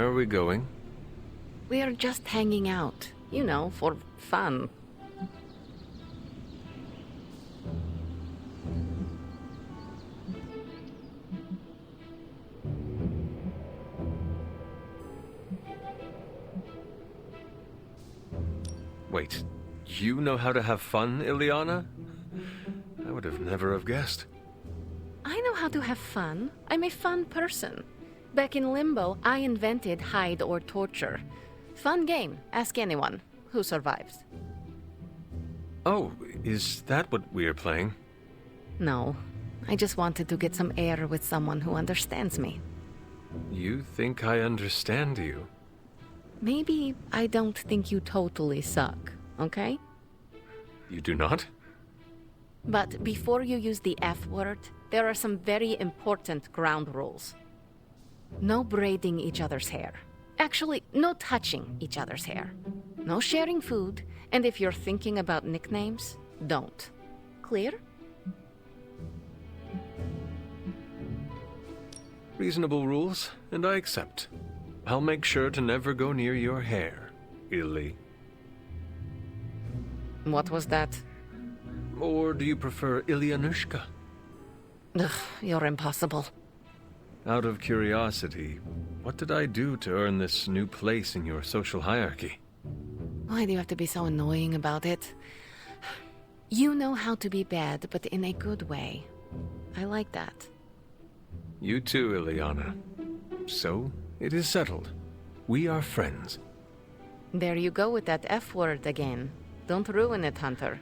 Where are we going? We are just hanging out, you know, for fun. Wait, you know how to have fun, Ileana? I would have never have guessed. I know how to have fun. I'm a fun person. Back in Limbo, I invented hide or torture. Fun game. Ask anyone who survives. Oh, is that what we are playing? No, I just wanted to get some air with someone who understands me. You think I understand you? Maybe I don't think you totally suck, okay? You do not? But before you use the F word, there are some very important ground rules. No braiding each other's hair. Actually, no touching each other's hair. No sharing food, and if you're thinking about nicknames, don't. Clear? Reasonable rules, and I accept. I'll make sure to never go near your hair, Illy. What was that? Or do you prefer Ilyanushka? Ugh, you're impossible. Out of curiosity, what did I do to earn this new place in your social hierarchy? Why do you have to be so annoying about it? You know how to be bad, but in a good way. I like that. You too, Ileana. So, it is settled. We are friends. There you go with that F word again. Don't ruin it, Hunter.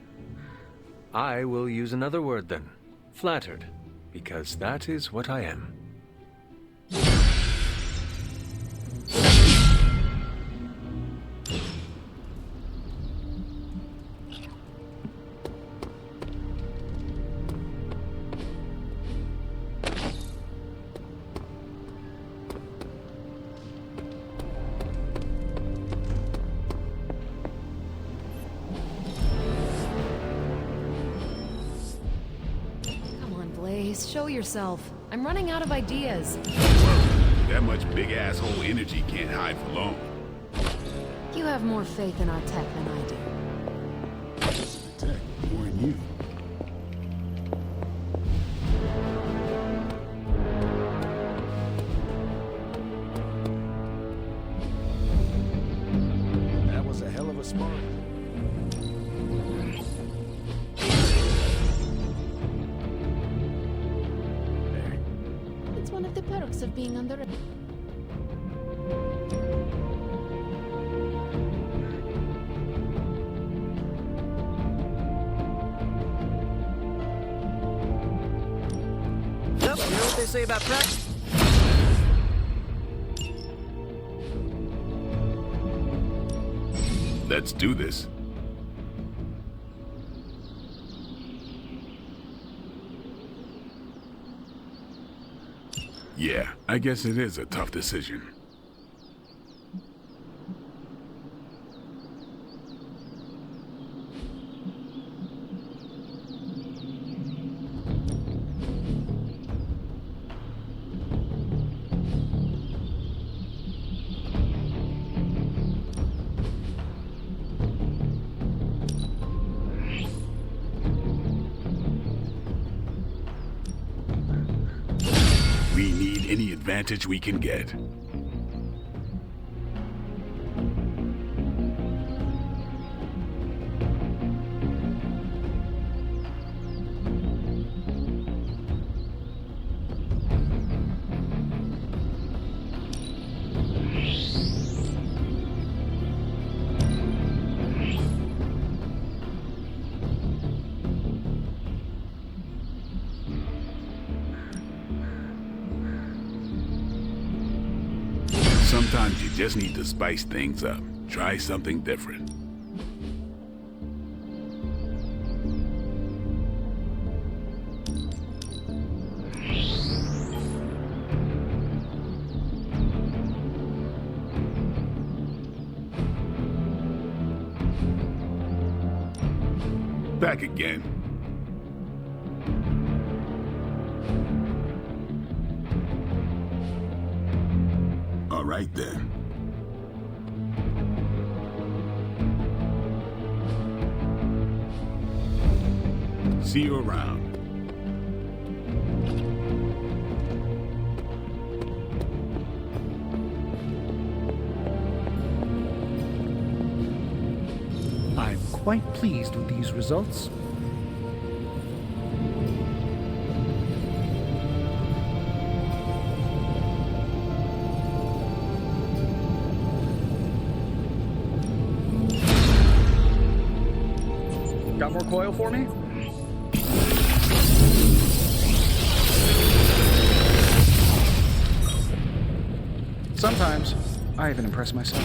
I will use another word then. Flattered. Because that is what I am. Show yourself. I'm running out of ideas. Whoa, that much big asshole energy can't hide for long. You have more faith in our tech than I do. Tech, more in you. That was a hell of a spark. One of the perks of being under a... Yep, you know what they say about prep? Let's do this. Yeah, I guess it is a tough decision. We need any advantage we can get. Sometimes you just need to spice things up. Try something different. Back again. All right then. See you around. I'm quite pleased with these results. Got more coil for me? Sometimes, I even impress myself.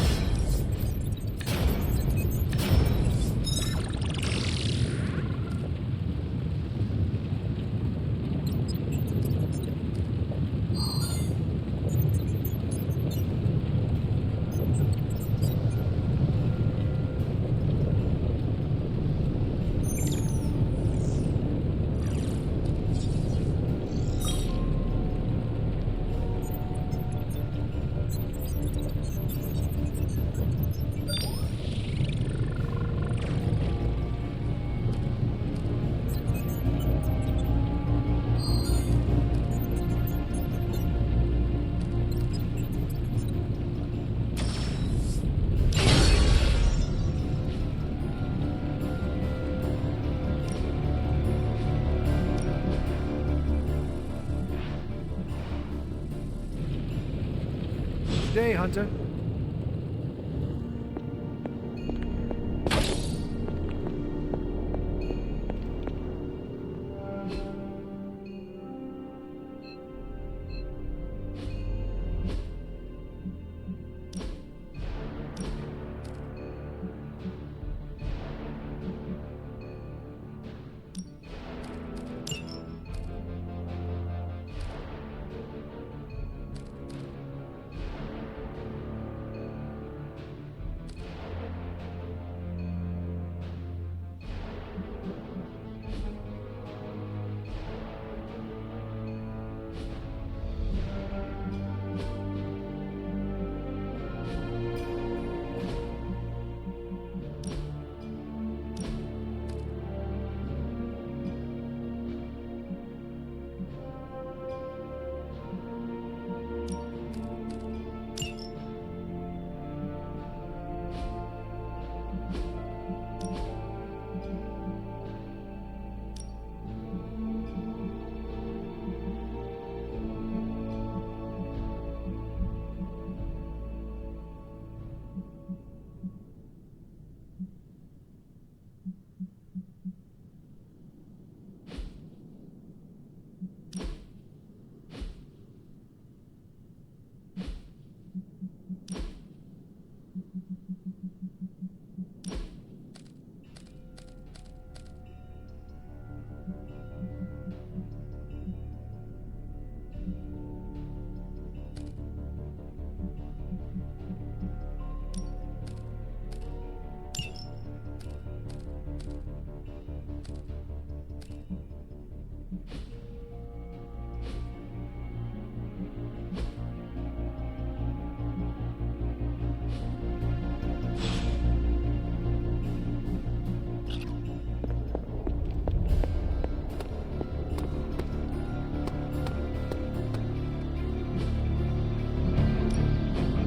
Day, Hunter.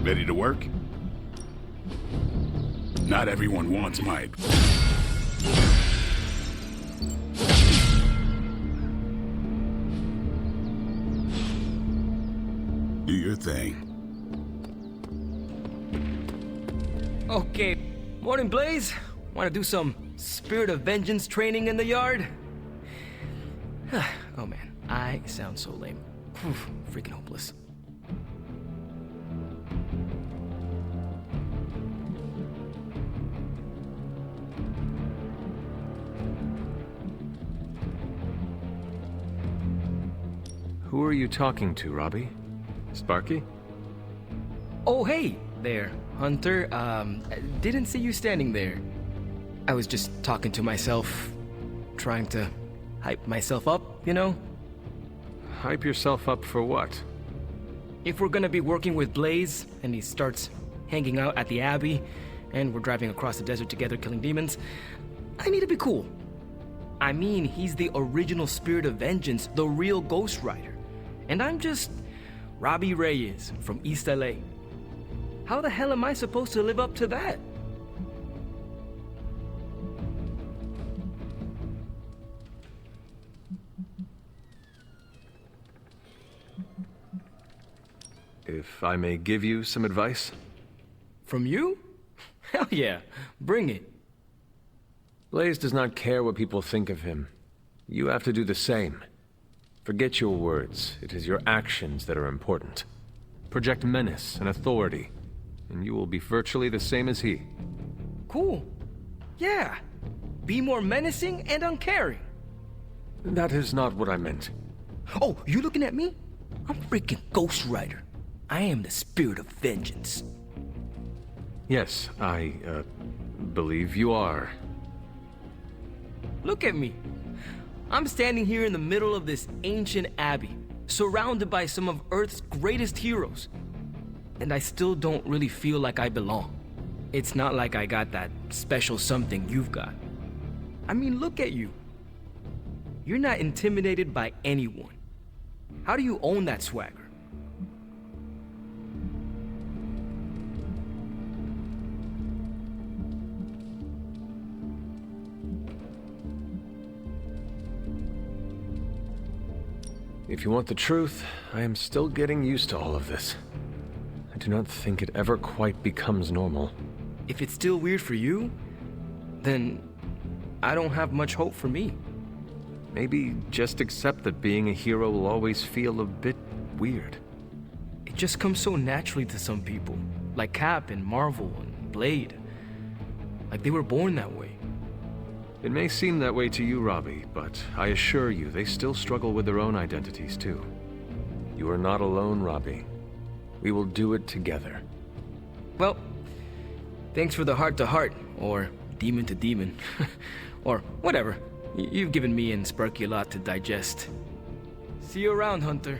Ready to work? Not everyone wants my... Do your thing. Okay. Morning, Blaze. Want to do some Spirit of Vengeance training in the yard? Oh man, I sound so lame. Whew, freaking hopeless. Who are you talking to, Robbie? Sparky? Oh, hey there, Hunter. Didn't see you standing there. I was just talking to myself, trying to hype myself up, you know? Hype yourself up for what? If we're gonna be working with Blaze, and he starts hanging out at the Abbey, and we're driving across the desert together killing demons, I need to be cool. I mean, he's the original spirit of vengeance, the real Ghost Rider. And I'm just Robbie Reyes from East LA. How the hell am I supposed to live up to that? If I may give you some advice? From you? Hell yeah, bring it. Blaze does not care what people think of him. You have to do the same. Forget your words. It is your actions that are important. Project menace and authority, and you will be virtually the same as he. Cool. Yeah. Be more menacing and uncaring. That is not what I meant. Oh, you looking at me? I'm freaking Ghost Rider. I am the spirit of vengeance. Yes, I, believe you are. Look at me. I'm standing here in the middle of this ancient abbey, surrounded by some of Earth's greatest heroes. And I still don't really feel like I belong. It's not like I got that special something you've got. I mean, look at you. You're not intimidated by anyone. How do you own that swagger? If you want the truth, I am still getting used to all of this. I do not think it ever quite becomes normal. If it's still weird for you, then I don't have much hope for me. Maybe just accept that being a hero will always feel a bit weird. It just comes so naturally to some people, like Cap and Marvel and Blade. Like they were born that way. It may seem that way to you, Robbie, but I assure you they still struggle with their own identities too. You are not alone, Robbie. We will do it together. Well, thanks for the heart-to-heart, or demon-to-demon, or whatever. You've given me and Sparky a lot to digest. See you around, Hunter.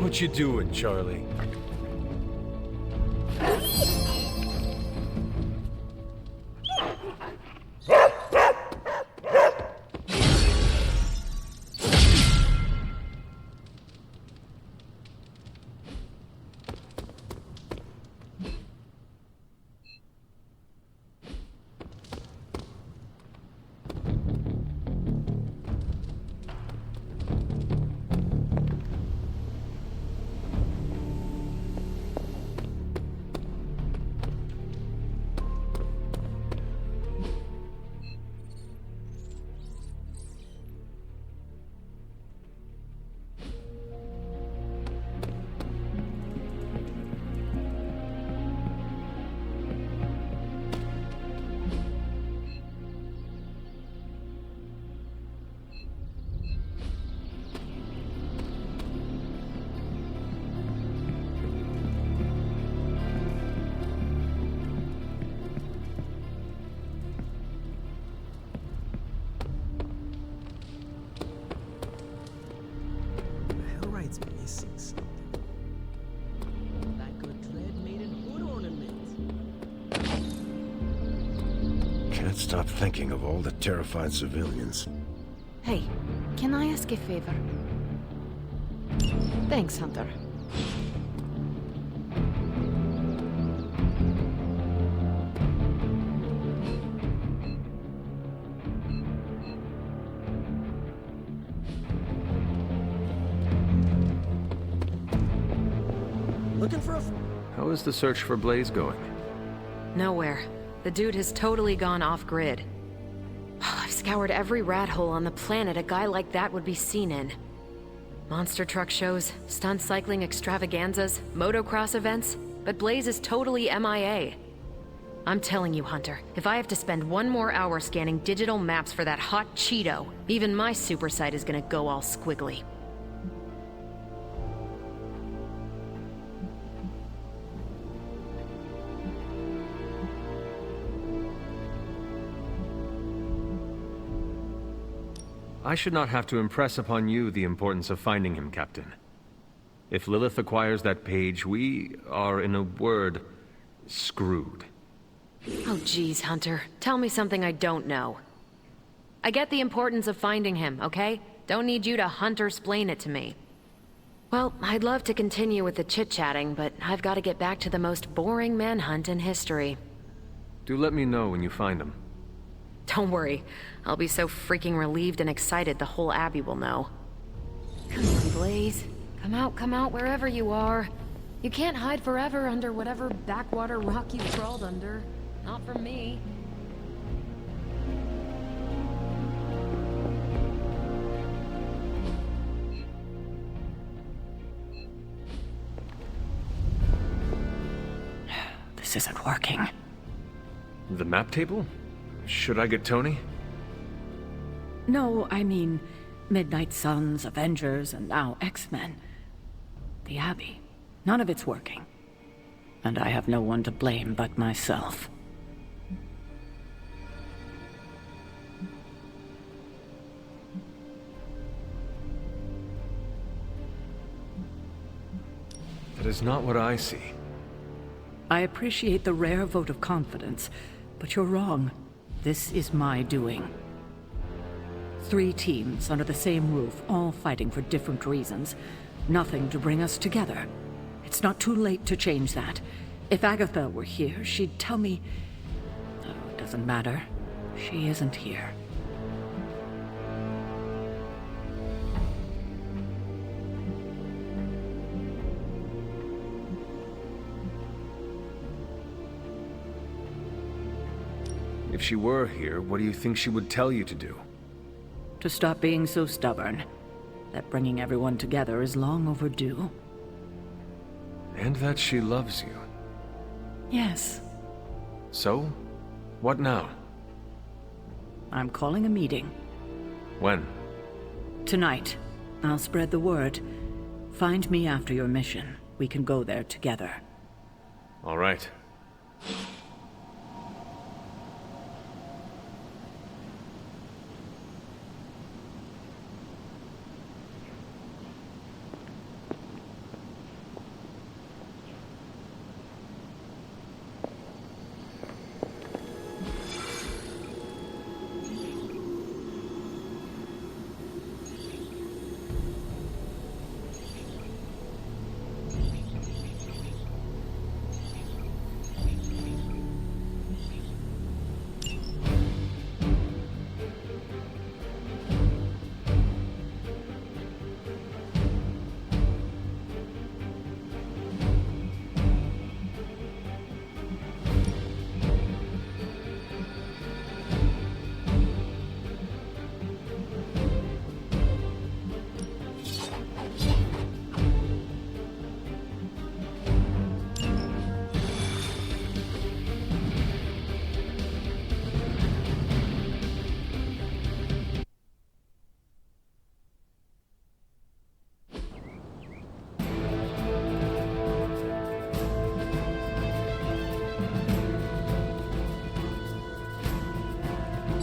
What you doing, Charlie? Hellright's missing something. Like a dread-maiden hood ornament. Can't stop thinking of all the terrified civilians. Hey, can I ask a favor? Thanks, Hunter. Looking for a... How is the search for Blaze going? Nowhere. The dude has totally gone off-grid. I've scoured every rat hole on the planet a guy like that would be seen in. Monster truck shows, stunt cycling extravaganzas, motocross events, but Blaze is totally MIA. I'm telling you, Hunter, if I have to spend one more hour scanning digital maps for that hot Cheeto, even my super sight is gonna go all squiggly. I should not have to impress upon you the importance of finding him, Captain. If Lilith acquires that page, we are, in a word, screwed. Oh geez, Hunter. Tell me something I don't know. I get the importance of finding him, okay? Don't need you to Hunter-splain it to me. Well, I'd love to continue with the chit-chatting, but I've got to get back to the most boring manhunt in history. Do let me know when you find him. Don't worry. I'll be so freaking relieved and excited the whole Abbey will know. Come on, Blaze. Come out, wherever you are. You can't hide forever under whatever backwater rock you crawled under. Not from me. This isn't working. The map table? Should I get Tony? No, I mean Midnight Suns, Avengers, and now X-Men. The Abbey. None of it's working. And I have no one to blame but myself. That is not what I see. I appreciate the rare vote of confidence, but you're wrong. This is my doing. 3 teams under the same roof, all fighting for different reasons. Nothing to bring us together. It's not too late to change that. If Agatha were here, she'd tell me... Oh, it doesn't matter. She isn't here. If she were here, what do you think she would tell you to do? To stop being so stubborn. That bringing everyone together is long overdue. And that she loves you. Yes. So? What now? I'm calling a meeting. When? Tonight. I'll spread the word. Find me after your mission. We can go there together. All right.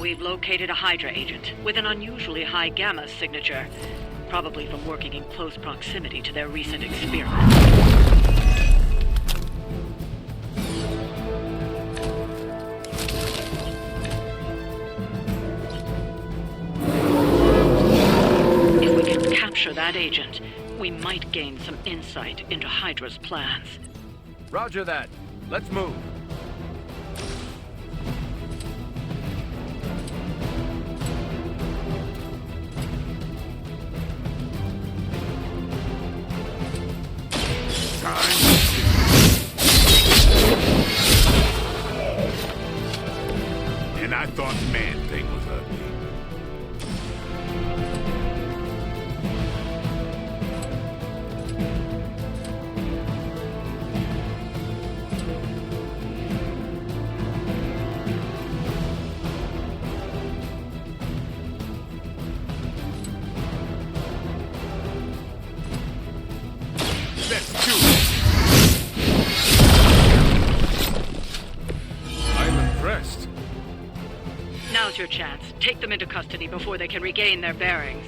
We've located a Hydra agent with an unusually high gamma signature, probably from working in close proximity to their recent experiments. If we can capture that agent, we might gain some insight into Hydra's plans. Roger that. Let's move. And I thought Man-Thing was ugly. Let's do it! I'm impressed. Now's your chance. Take them into custody before they can regain their bearings.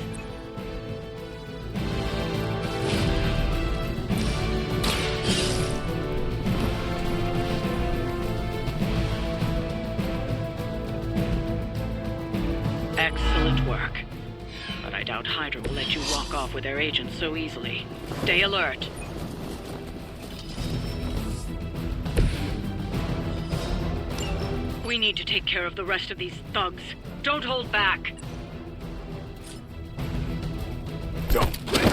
Hydra will let you walk off with their agents so easily. Stay alert. We need to take care of the rest of these thugs. Don't hold back. Don't blink.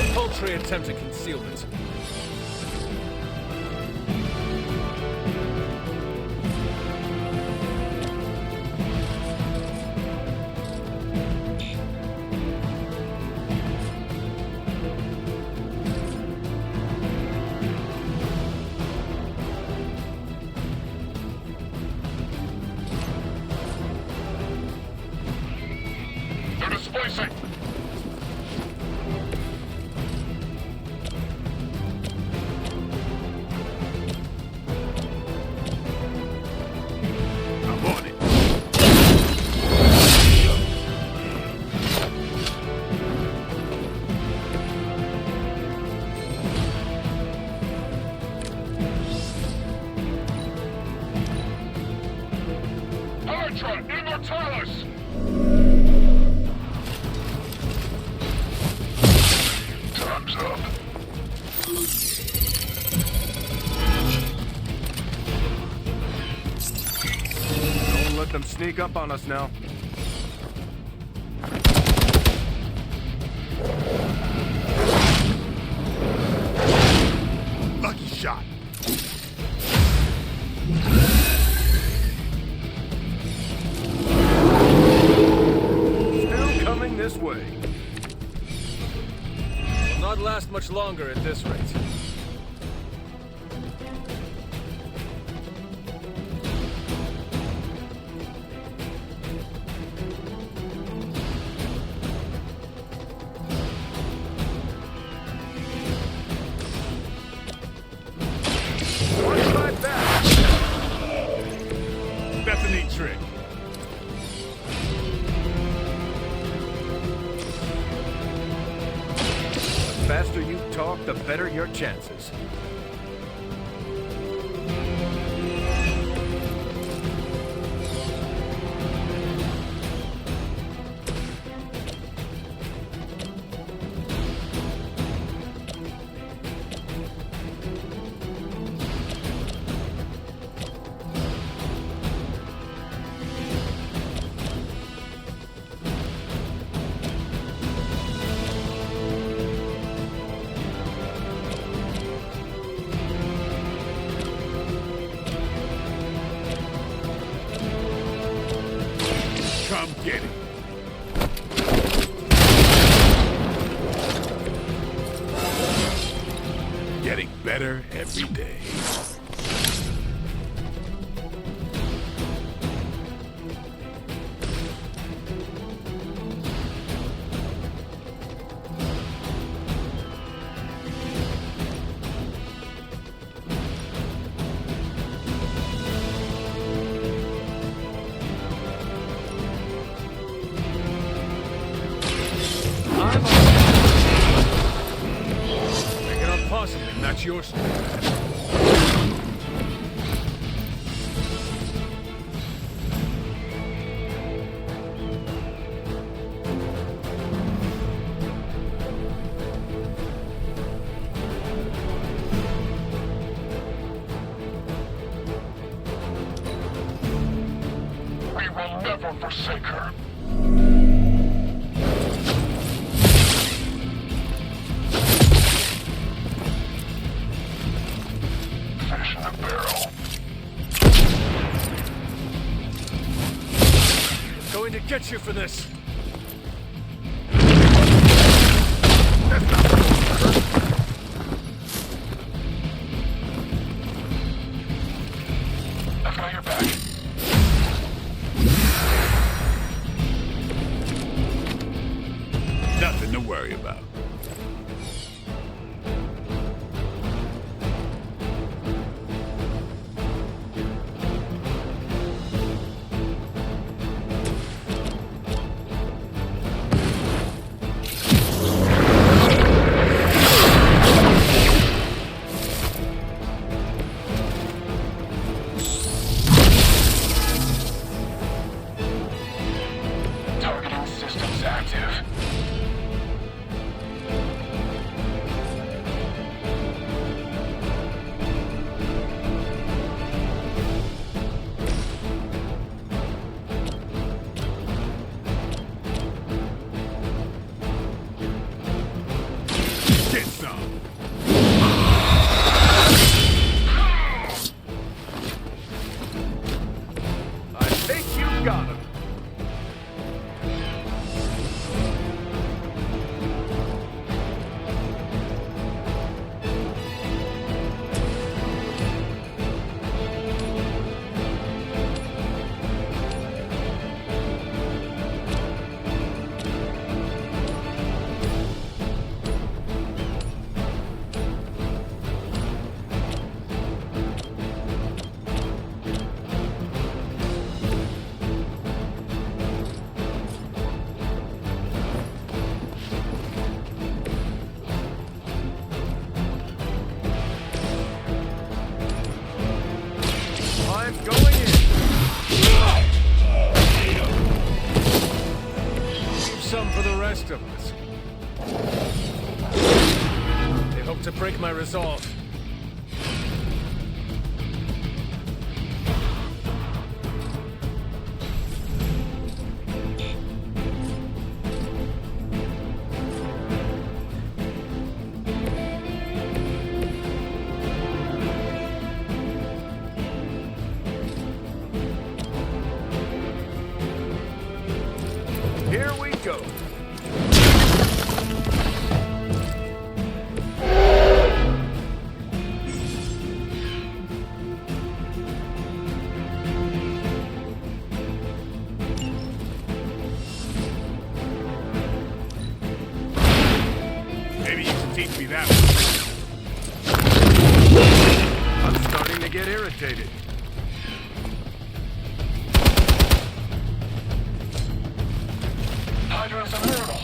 A paltry attempt at concealment. I'm on it. Hydra, Immortalis! Time's up. Don't let them sneak up on us now. Lucky shot. Still coming this way. Will not last much longer at this rate. Watch my back! That's a neat trick. The faster you talk, the better your chances. Come get it. Getting better every day. I'm on. I cannot possibly match your strength. We will never forsake her. Fish in a barrel. Going to get you for this. I've got your back. Nothing to worry about. initiative. Get some. I think you got him. I'm going in. Leave some for the rest of us. They hope to break my resolve. Here we go. Maybe you can teach me that one. I'm starting to get irritated. Hydra's a hurdle.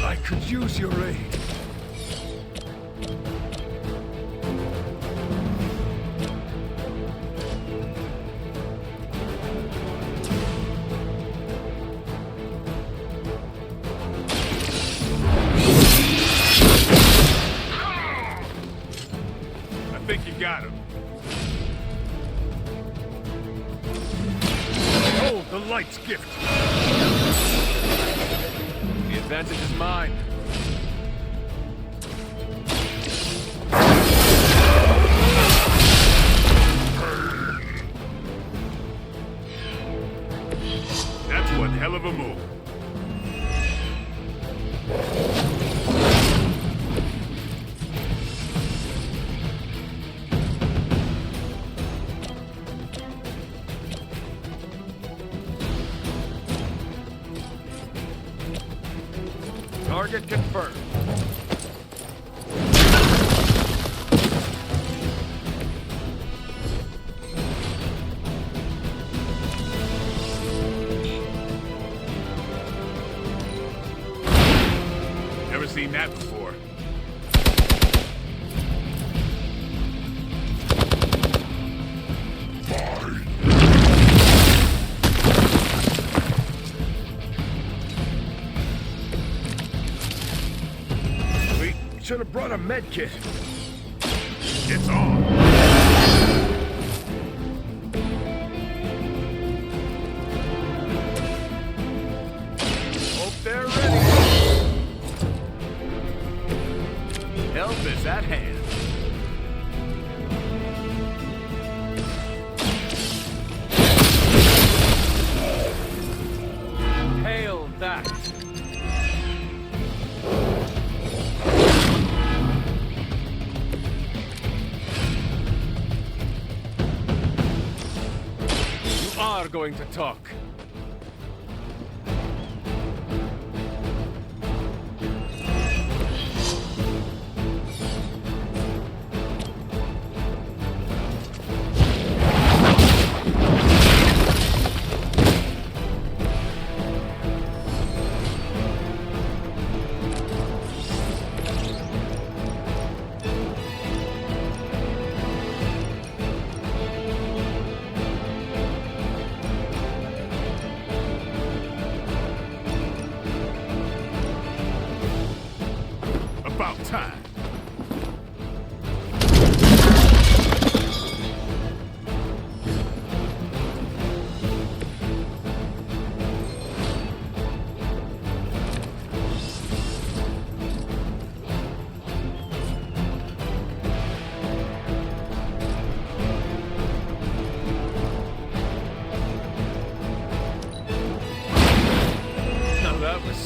I could use your aid. I think you got him. Behold the light's gift. The advantage is mine. That's one hell of a move. Target confirmed. Never seen that before. We should have brought a med kit. It's on. Hope they're ready. Help is at hand. Hail that. You are going to talk.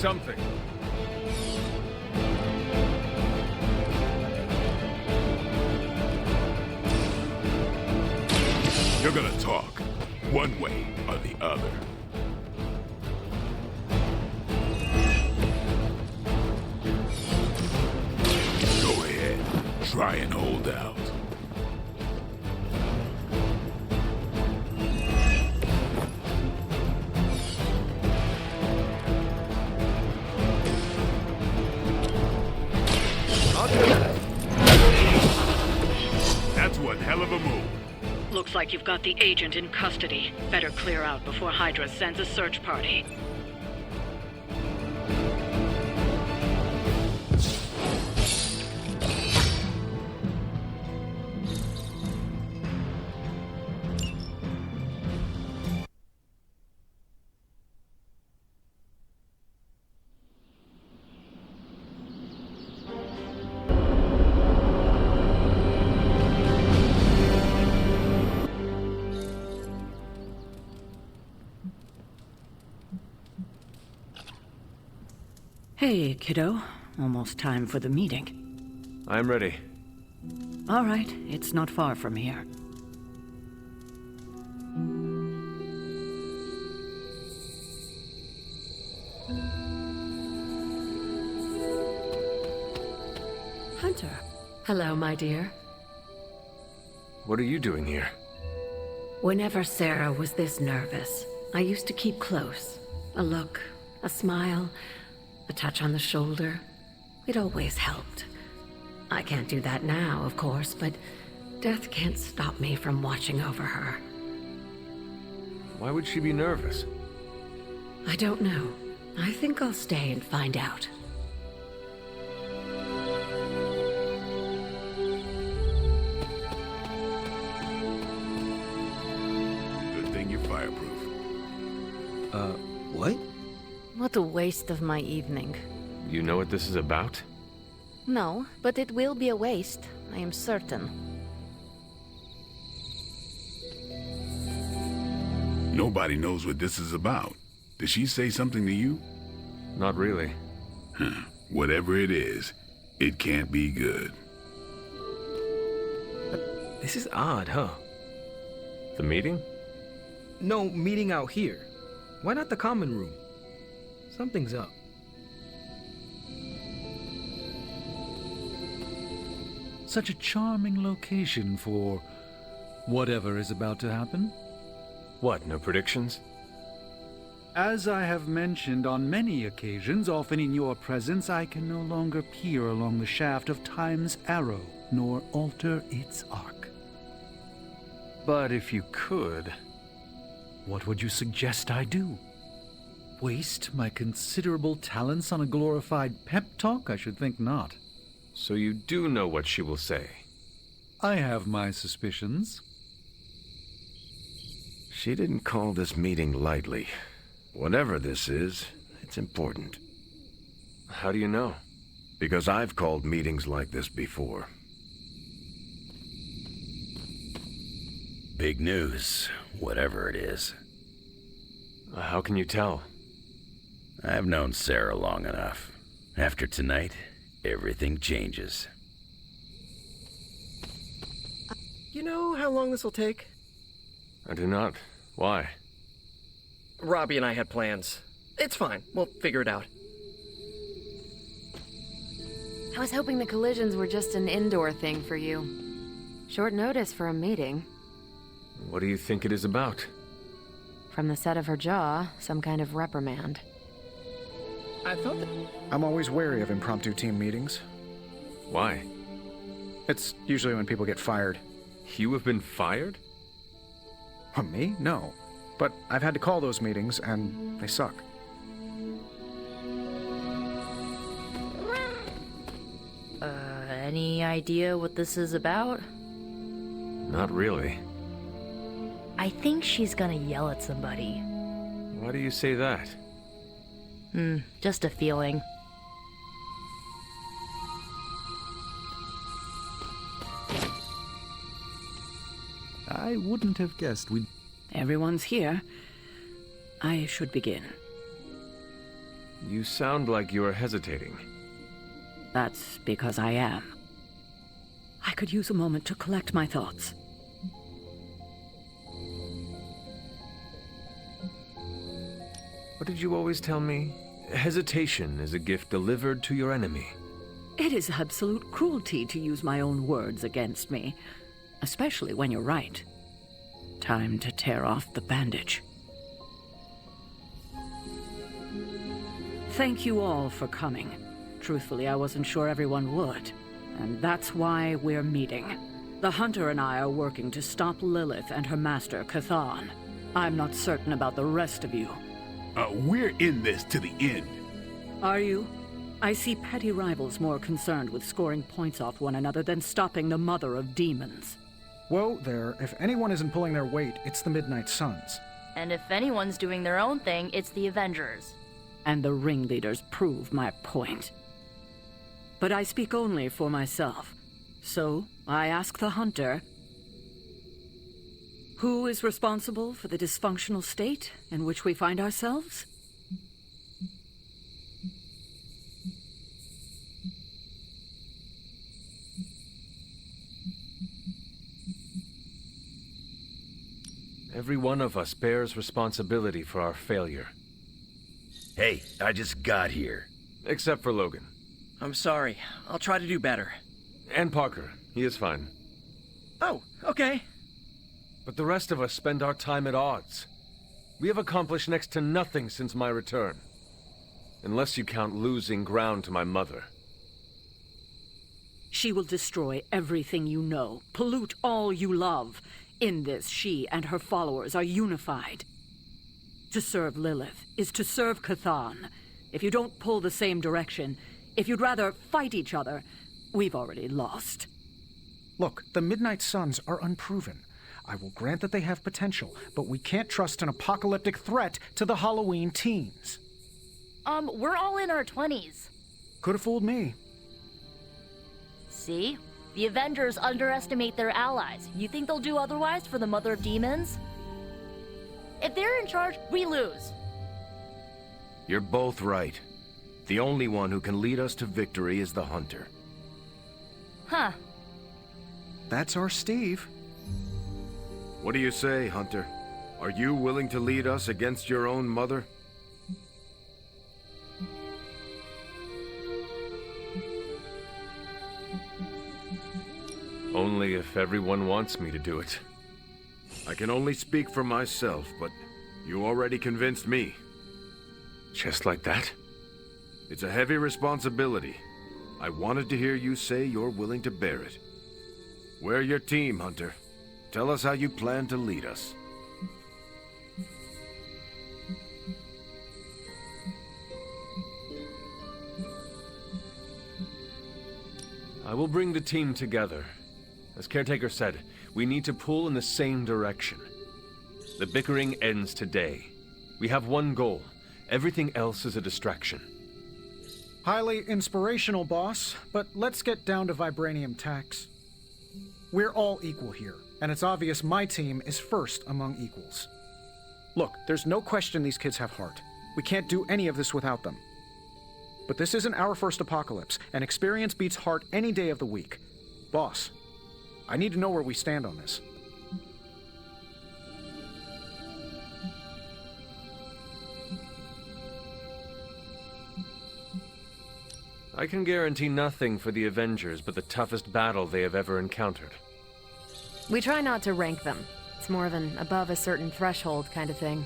something. You're gonna talk, one way or the other. Go ahead, try and hold out. That's one hell of a move. Looks like you've got the agent in custody. Better clear out before Hydra sends a search party. Hey, kiddo. Almost time for the meeting. I'm ready. All right, it's not far from here. Hunter. Hello, my dear. What are you doing here? Whenever Sarah was this nervous, I used to keep close. A look, a smile, a touch on the shoulder. It always helped. I can't do that now, of course, but death can't stop me from watching over her. Why would she be nervous? I don't know. I think I'll stay and find out. Good thing you're fireproof. What? What a waste of my evening. You know what this is about? No, but it will be a waste, I am certain. Nobody knows what this is about. Did she say something to you? Not really. Huh. Whatever it is, it can't be good. This is odd, huh? The meeting? No, meeting out here. Why not the common room? Something's up. Such a charming location for whatever is about to happen. What, no predictions? As I have mentioned on many occasions, often in your presence, I can no longer peer along the shaft of time's arrow, nor alter its arc. But if you could, what would you suggest I do? Waste my considerable talents on a glorified pep talk? I should think not. So you do know what she will say? I have my suspicions. She didn't call this meeting lightly. Whatever this is, it's important. How do you know? Because I've called meetings like this before. Big news, whatever it is. How can you tell? I've known Sarah long enough. After tonight, everything changes. You know how long this will take? I do not. Why? Robbie and I had plans. It's fine. We'll figure it out. I was hoping the collisions were just an indoor thing for you. Short notice for a meeting. What do you think it is about? From the set of her jaw, some kind of reprimand. I thought that... I'm always wary of impromptu team meetings. Why? It's usually when people get fired. You have been fired? Me? No. But I've had to call those meetings, and they suck. Any idea what this is about? Not really. I think she's gonna yell at somebody. Why do you say that? Just a feeling. I wouldn't have guessed we'd... Everyone's here. I should begin. You sound like you're hesitating. That's because I am. I could use a moment to collect my thoughts. What did you always tell me? Hesitation is a gift delivered to your enemy. It is absolute cruelty to use my own words against me, especially when you're right. Time to tear off the bandage. Thank you all for coming. Truthfully, I wasn't sure everyone would, and that's why we're meeting. The Hunter and I are working to stop Lilith and her master, Cathan. I'm not certain about the rest of you. We're in this to the end. Are you? I see petty rivals more concerned with scoring points off one another than stopping the mother of demons. Whoa there, if anyone isn't pulling their weight, it's the Midnight Suns. And if anyone's doing their own thing, it's the Avengers. And the ringleaders prove my point. But I speak only for myself. So, I ask the Hunter, who is responsible for the dysfunctional state in which we find ourselves? Every one of us bears responsibility for our failure. Hey, I just got here. Except for Logan. I'm sorry. I'll try to do better. And Parker. He is fine. Oh, okay. But the rest of us spend our time at odds. We have accomplished next to nothing since my return. Unless you count losing ground to my mother. She will destroy everything you know, pollute all you love. In this, she and her followers are unified. To serve Lilith is to serve Cathan. If you don't pull the same direction, if you'd rather fight each other, we've already lost. Look, the Midnight Suns are unproven. I will grant that they have potential, but we can't trust an apocalyptic threat to the Halloween teens. We're all in our 20s. Could have fooled me. See? The Avengers underestimate their allies. You think they'll do otherwise for the Mother of Demons? If they're in charge, we lose. You're both right. The only one who can lead us to victory is the Hunter. Huh. That's our Steve. What do you say, Hunter? Are you willing to lead us against your own mother? Only if everyone wants me to do it. I can only speak for myself, but you already convinced me. Just like that? It's a heavy responsibility. I wanted to hear you say you're willing to bear it. We're your team, Hunter. Tell us how you plan to lead us. I will bring the team together. As Caretaker said, we need to pull in the same direction. The bickering ends today. We have one goal. Everything else is a distraction. Highly inspirational, boss, but let's get down to vibranium tax. We're all equal here, and it's obvious my team is first among equals. Look, there's no question these kids have heart. We can't do any of this without them. But this isn't our first apocalypse, and experience beats heart any day of the week. Boss, I need to know where we stand on this. I can guarantee nothing for the Avengers but the toughest battle they have ever encountered. We try not to rank them. It's more of an above a certain threshold kind of thing.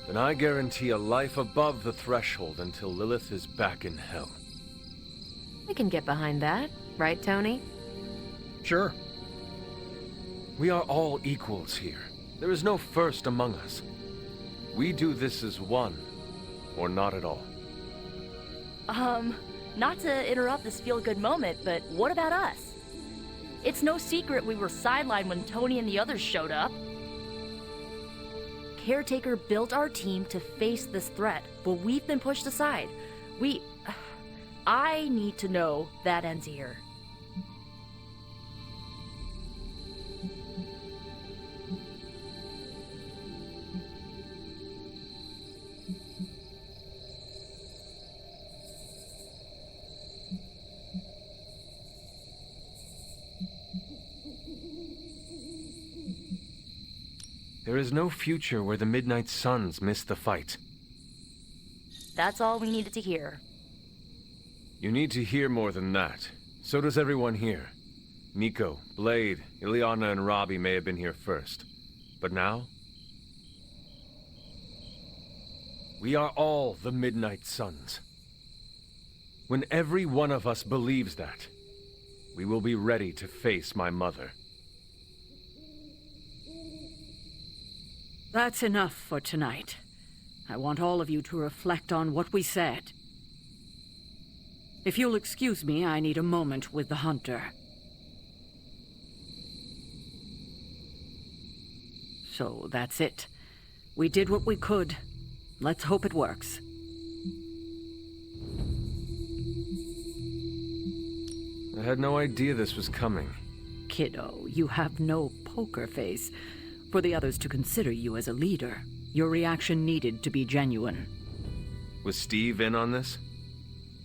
Then I guarantee a life above the threshold until Lilith is back in hell. We can get behind that, right, Tony? Sure. We are all equals here. There is no first among us. We do this as one, or not at all. Not to interrupt this feel-good moment, but what about us? It's no secret we were sidelined when Tony and the others showed up. Caretaker built our team to face this threat, but we've been pushed aside. I need to know that ends here. There is no future where the Midnight Suns miss the fight. That's all we needed to hear. You need to hear more than that. So does everyone here. Nico, Blade, Ileana, and Robbie may have been here first. But now? We are all the Midnight Suns. When every one of us believes that, we will be ready to face my mother. That's enough for tonight. I want all of you to reflect on what we said. If you'll excuse me, I need a moment with the Hunter. So that's it. We did what we could. Let's hope it works. I had no idea this was coming. Kiddo, you have no poker face. For the others to consider you as a leader, your reaction needed to be genuine. Was Steve in on this?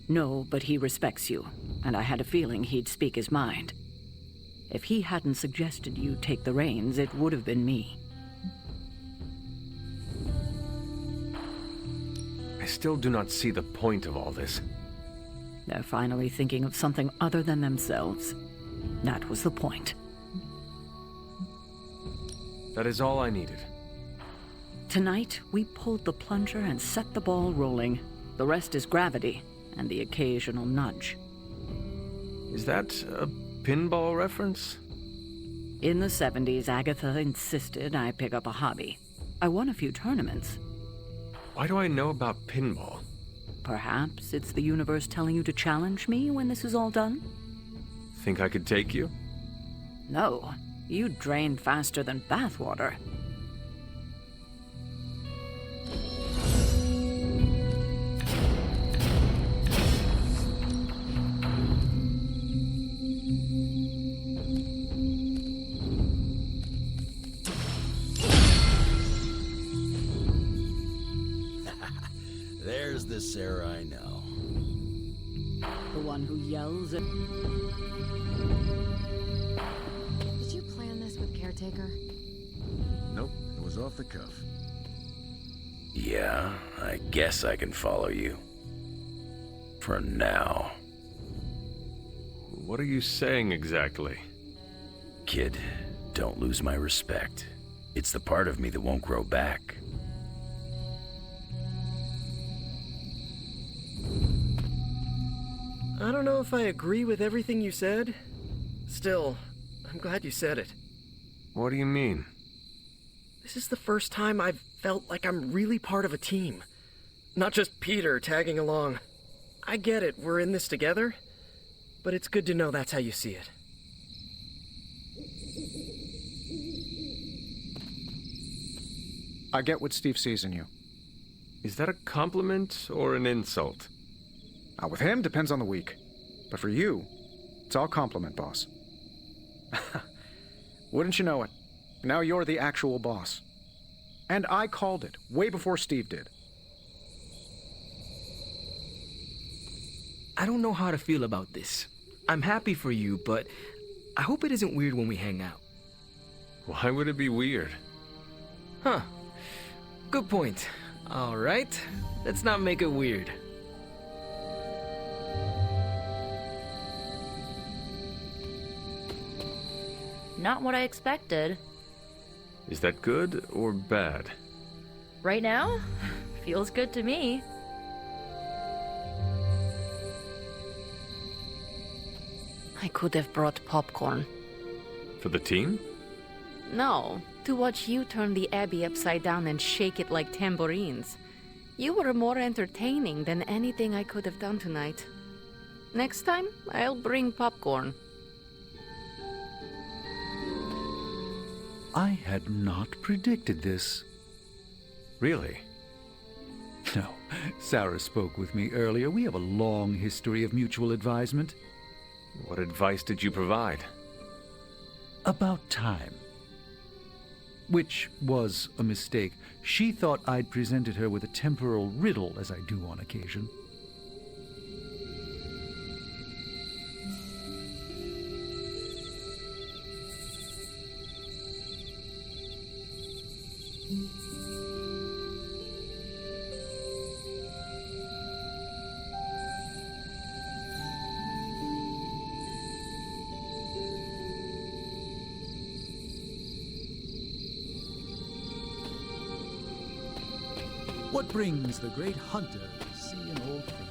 No, but he respects you, and I had a feeling he'd speak his mind. If he hadn't suggested you take the reins, it would have been me. I still do not see the point of all this. They're finally thinking of something other than themselves. That was the point. That is all I needed. Tonight, we pulled the plunger and set the ball rolling. The rest is gravity, and the occasional nudge. Is that a pinball reference? In the 70s, Agatha insisted I pick up a hobby. I won a few tournaments. Why do I know about pinball? Perhaps it's the universe telling you to challenge me when this is all done? Think I could take you? No. You drain faster than bathwater. There's the Sarah I know. The one who yells at... Did you plan this with Caretaker? Nope, it was off the cuff. Yeah, I guess I can follow you. For now. What are you saying exactly? Kid, don't lose my respect. It's the part of me that won't grow back. I don't know if I agree with everything you said. Still, I'm glad you said it. What do you mean? This is the first time I've felt like I'm really part of a team. Not just Peter tagging along. I get it, we're in this together. But it's good to know that's how you see it. I get what Steve sees in you. Is that a compliment or an insult? With him, depends on the week. But for you, it's all compliment, boss. Wouldn't you know it? Now you're the actual boss. And I called it, way before Steve did. I don't know how to feel about this. I'm happy for you, but I hope it isn't weird when we hang out. Why would it be weird? Huh. Good point. All right. Let's not make it weird. Not what I expected. Is that good or bad? Right now? Feels good to me. I could have brought popcorn. For the team? No, to watch you turn the Abbey upside down and shake it like tambourines. You were more entertaining than anything I could have done tonight. Next time, I'll bring popcorn. I had not predicted this. Really? No. Sarah spoke with me earlier. We have a long history of mutual advisement. What advice did you provide? About time. Which was a mistake. She thought I'd presented her with a temporal riddle, as I do on occasion. What brings the great hunter to see an old friend?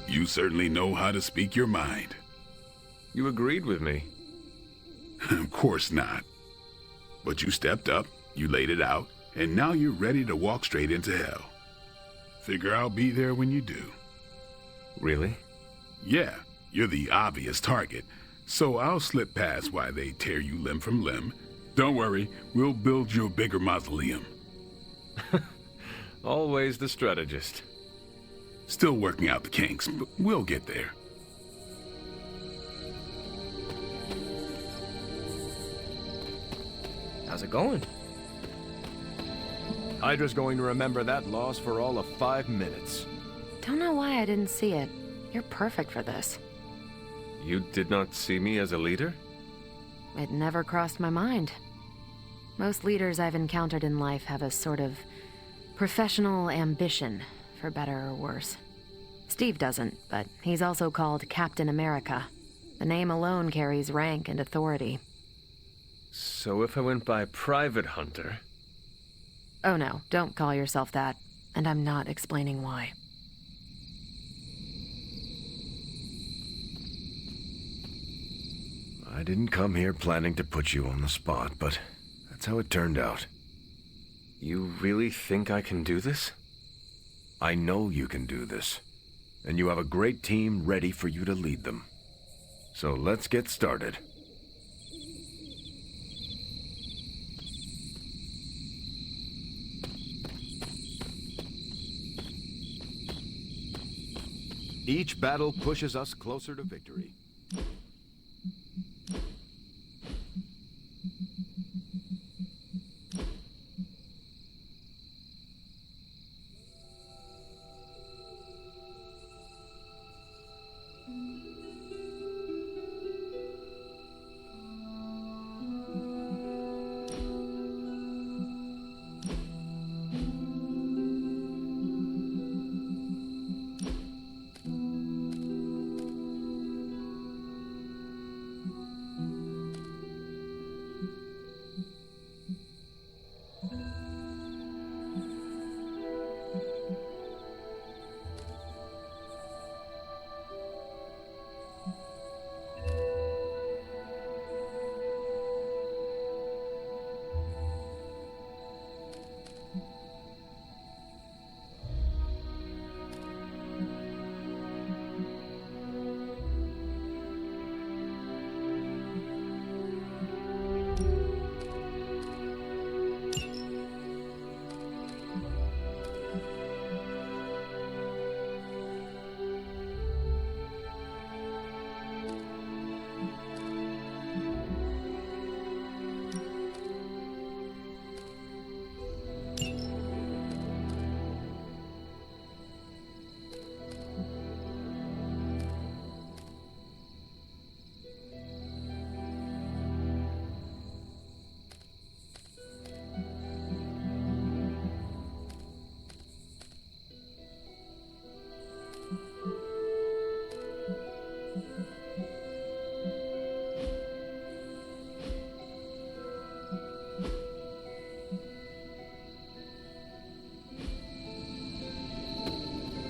You certainly know how to speak your mind. You agreed with me. Of course not. But you stepped up, you laid it out, and now you're ready to walk straight into hell. Figure I'll be there when you do. Really? Yeah, you're the obvious target, so I'll slip past why they tear you limb from limb. Don't worry, we'll build you a bigger mausoleum. Always the strategist. Still working out the kinks, but we'll get there. How's it going? Hydra's going to remember that loss for all of 5 minutes. Don't know why I didn't see it. You're perfect for this. You did not see me as a leader? It never crossed my mind. Most leaders I've encountered in life have a sort of professional ambition, for better or worse. Steve doesn't, but he's also called Captain America. The name alone carries rank and authority. So if I went by Private Hunter... Oh no, don't call yourself that. And I'm not explaining why. I didn't come here planning to put you on the spot, but that's how it turned out. You really think I can do this? I know you can do this, and you have a great team ready for you to lead them. So let's get started. Each battle pushes us closer to victory.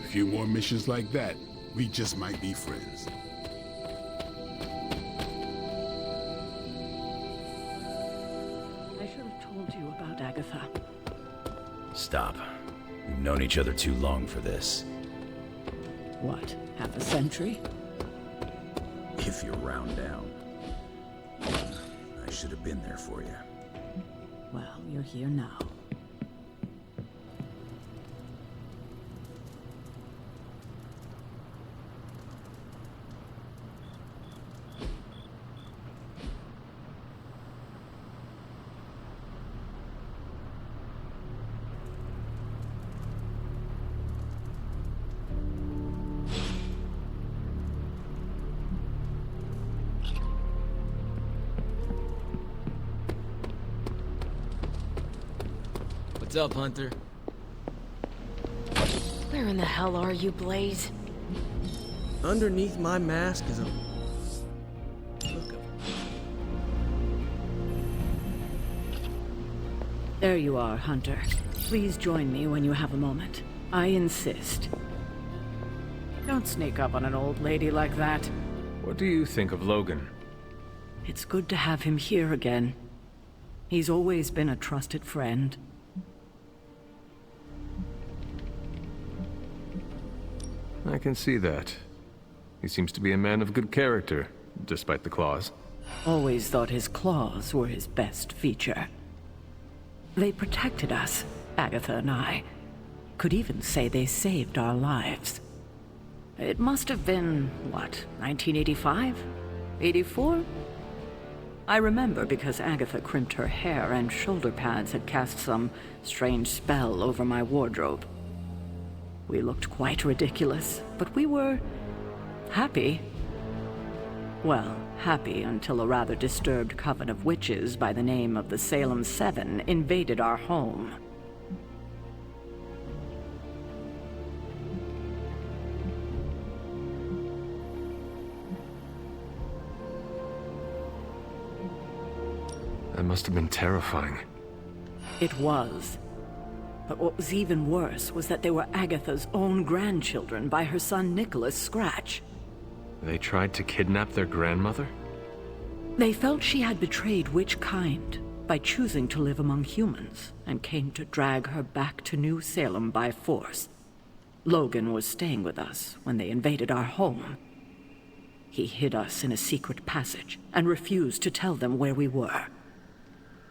A few more missions like that, we just might be friends. I should have told you about Agatha. Stop. We've known each other too long for this. What, half a century? If you're round down. I should have been there for you. Well, you're here now. What's up, Hunter? Where in the hell are you, Blaze? Underneath my mask is a... Look. There you are, Hunter. Please join me when you have a moment. I insist. Don't sneak up on an old lady like that. What do you think of Logan? It's good to have him here again. He's always been a trusted friend. I can see that. He seems to be a man of good character, despite the claws. Always thought his claws were his best feature. They protected us, Agatha and I. Could even say they saved our lives. It must have been, what, 1985? 84? I remember because Agatha crimped her hair and shoulder pads had cast some strange spell over my wardrobe. We looked quite ridiculous, but we were happy. Well, happy until a rather disturbed coven of witches by the name of the Salem Seven invaded our home. That must have been terrifying. It was. But what was even worse was that they were Agatha's own grandchildren by her son Nicholas Scratch. They tried to kidnap their grandmother? They felt she had betrayed which kind by choosing to live among humans and came to drag her back to New Salem by force. Logan was staying with us when they invaded our home. He hid us in a secret passage and refused to tell them where we were.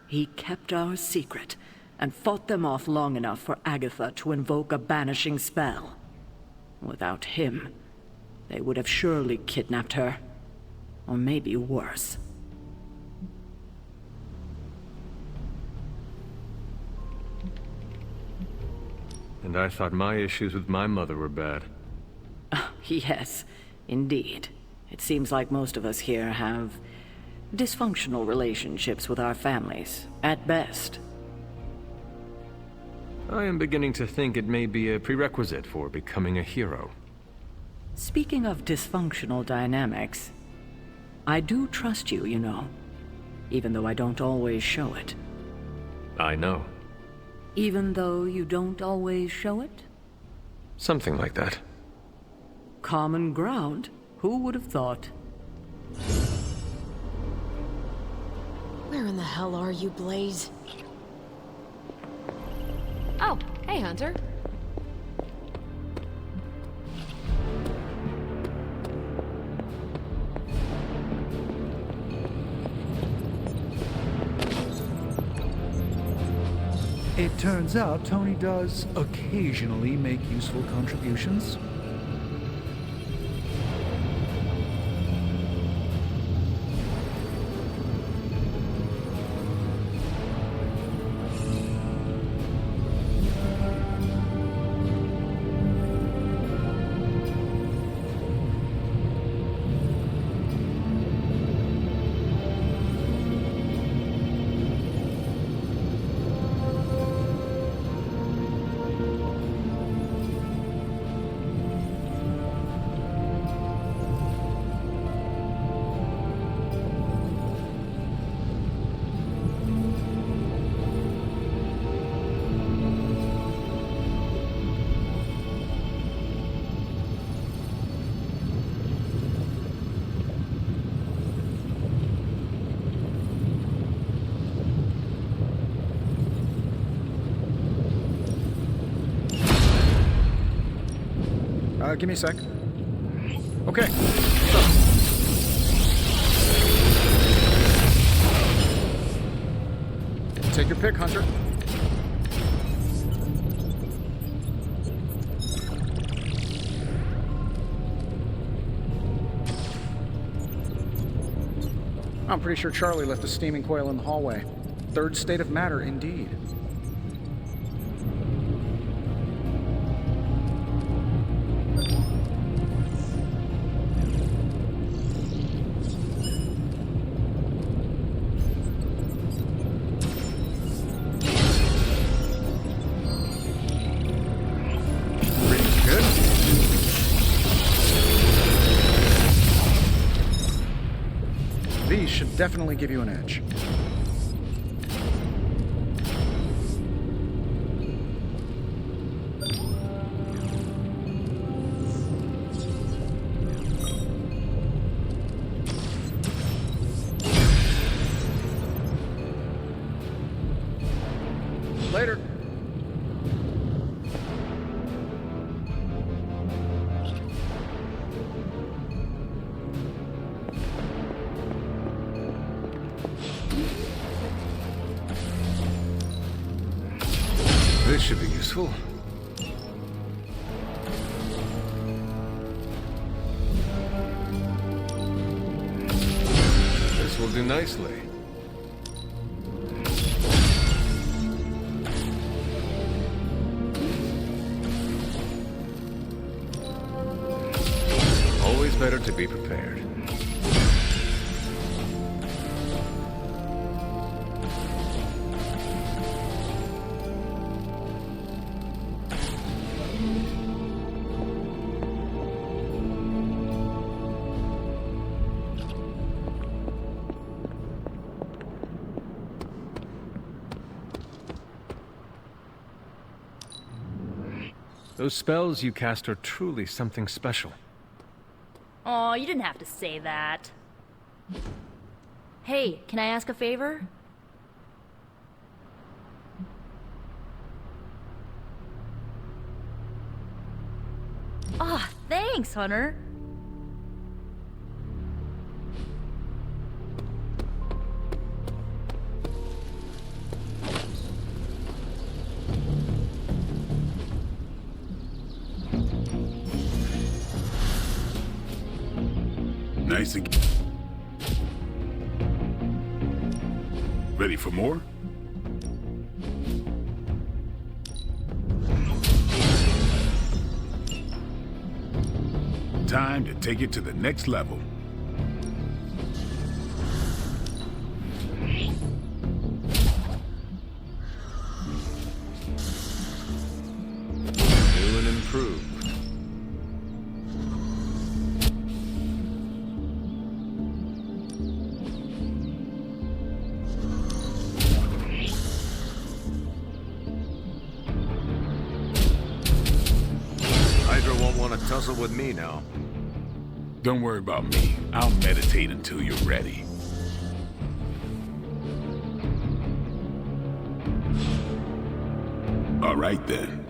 He kept our secret and fought them off long enough for Agatha to invoke a banishing spell. Without him, they would have surely kidnapped her. Or maybe worse. And I thought my issues with my mother were bad. Yes, indeed. It seems like most of us here have dysfunctional relationships with our families, at best. I am beginning to think it may be a prerequisite for becoming a hero. Speaking of dysfunctional dynamics, I do trust you, you know, even though I don't always show it. I know. Even though you don't always show it? Something like that. Common ground. Who would have thought? Where in the hell are you, Blaze? Oh, hey, Hunter. It turns out Tony does occasionally make useful contributions. Give me a sec. Okay. So. Take your pick, Hunter. I'm pretty sure Charlie left a steaming coil in the hallway. Third state of matter, indeed. definitely give you an edge. Later. This should be useful. This will do nicely. Always better to be prepared. Those spells you cast are truly something special. Aw, you didn't have to say that. Hey, can I ask a favor? Aw, thanks, Hunter. Nice and... Ready for more? Time to take it to the next level. New and improved. Hydra won't want to tussle with me now. Don't worry about me. I'll meditate until you're ready. All right then.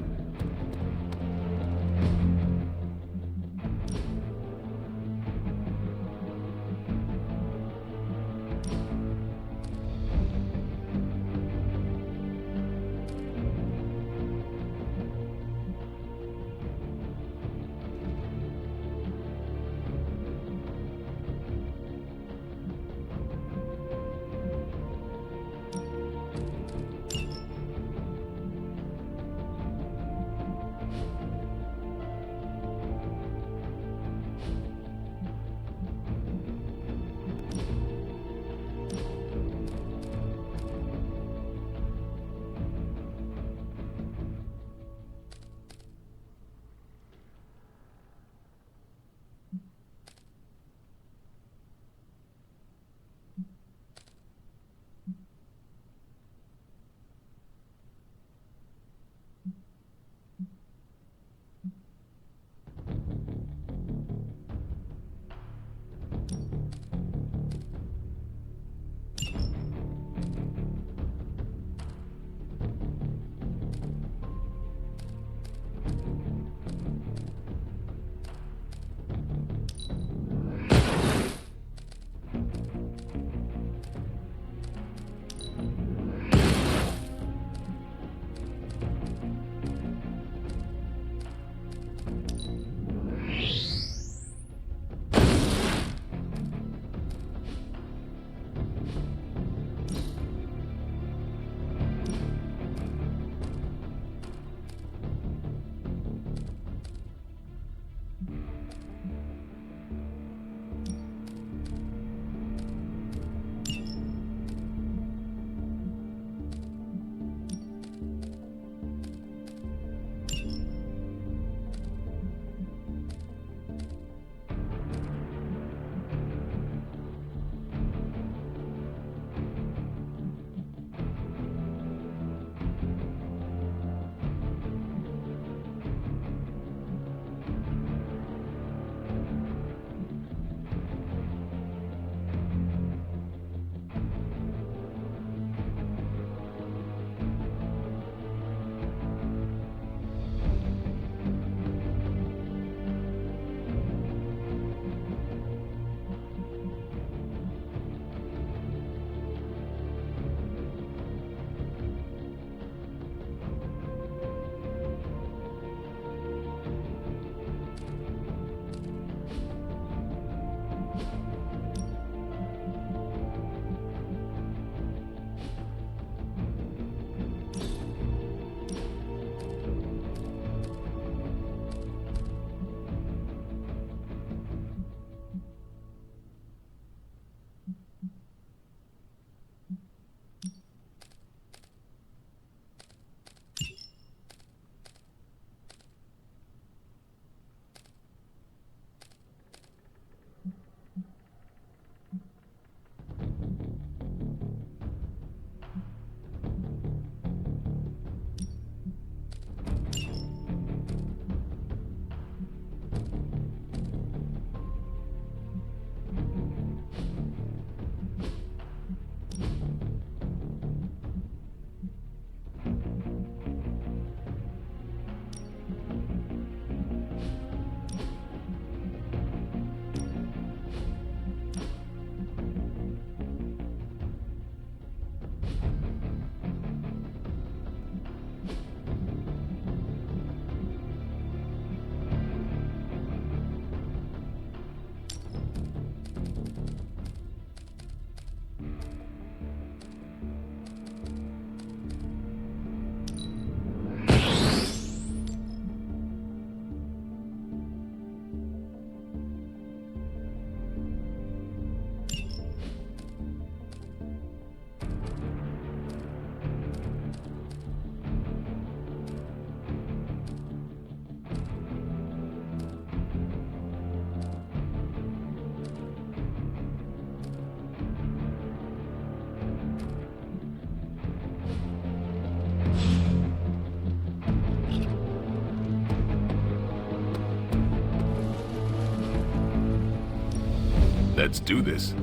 Let's do this.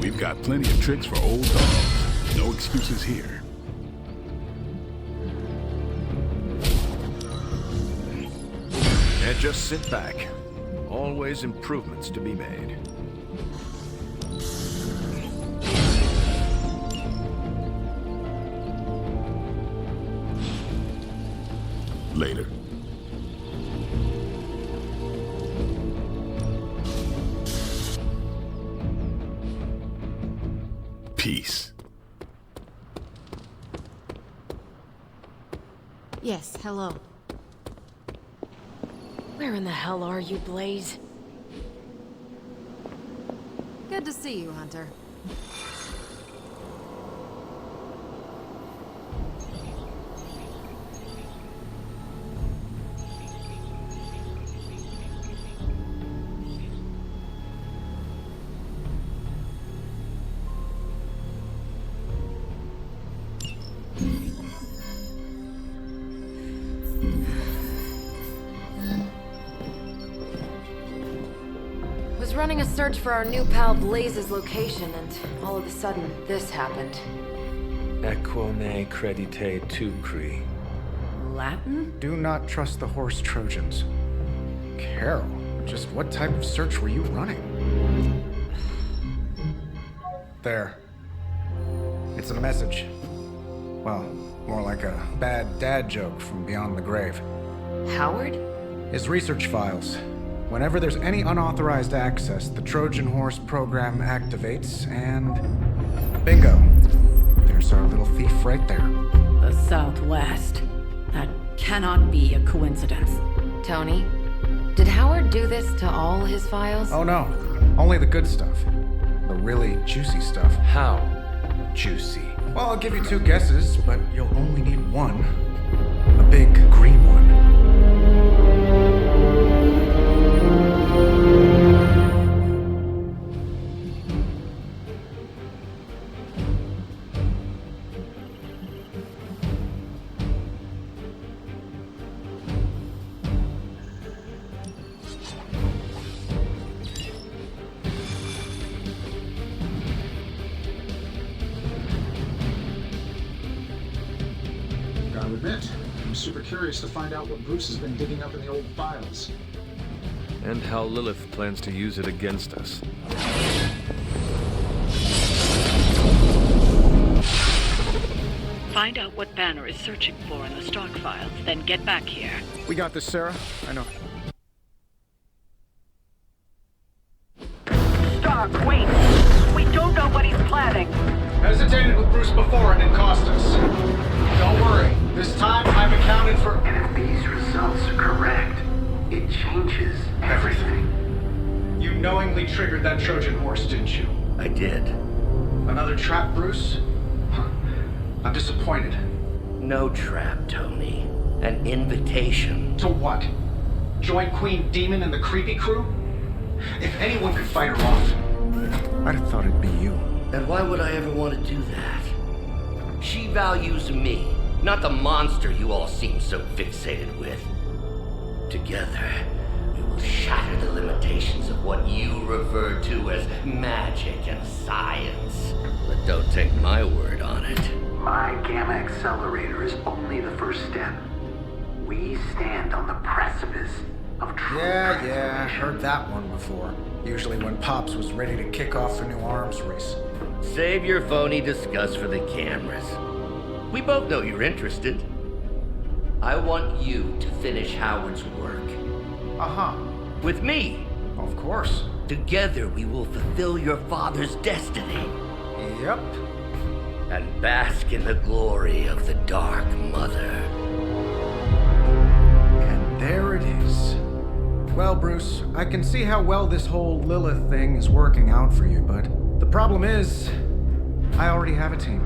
We've got plenty of tricks for old dogs. No excuses here. Can't just sit back. Always improvements to be made. Later. Peace. Yes, hello. Where in the hell are you, Blaze? Good to see you, Hunter. Was running a search for our new pal Blaze's location, and all of a sudden, this happened. Equone credite tucri. Latin? Do not trust the horse Trojans. Carol, just what type of search were you running? There. It's a message. Well, more like a bad dad joke from beyond the grave. Howard? His research files. Whenever there's any unauthorized access, the Trojan Horse program activates, and bingo. There's our little thief right there. The Southwest. That cannot be a coincidence. Tony, did Howard do this to all his files? Oh no, only the good stuff. The really juicy stuff. How juicy? Well, I'll give you two guesses, but you'll only need one. A big green one. I'll admit, I'm super curious to find out what Bruce has been digging up in the old files. And how Lilith plans to use it against us. Find out what Banner is searching for in the stock files, then get back here. We got this, Sarah. I know. Stark, wait! We don't know what he's planning. Hesitated with Bruce before and it cost us. Don't worry. This time I've accounted for... And if these results are correct, it changes everything. You knowingly triggered that Trojan horse, didn't you? I did. Another trap, Bruce? I'm disappointed. No trap, Tony. An invitation. To what? Join Queen Demon and the creepy crew? If anyone could fight her off, I'd have thought it'd be you. And why would I ever want to do that? She values me, not the monster you all seem so fixated with. Together, we will shatter the limitations of what you refer to as magic and science. But don't take my word on it. My Gamma Accelerator is only the first step. We stand on the precipice of true Yeah, heard that one before. Usually when Pops was ready to kick off a new arms race. Save your phony disgust for the cameras. We both know you're interested. I want you to finish Howard's work. Uh-huh. With me. Of course. Together we will fulfill your father's destiny. Yep. And bask in the glory of the Dark Mother. And there it is. Well, Bruce, I can see how well this whole Lilith thing is working out for you, but the problem is, I already have a team.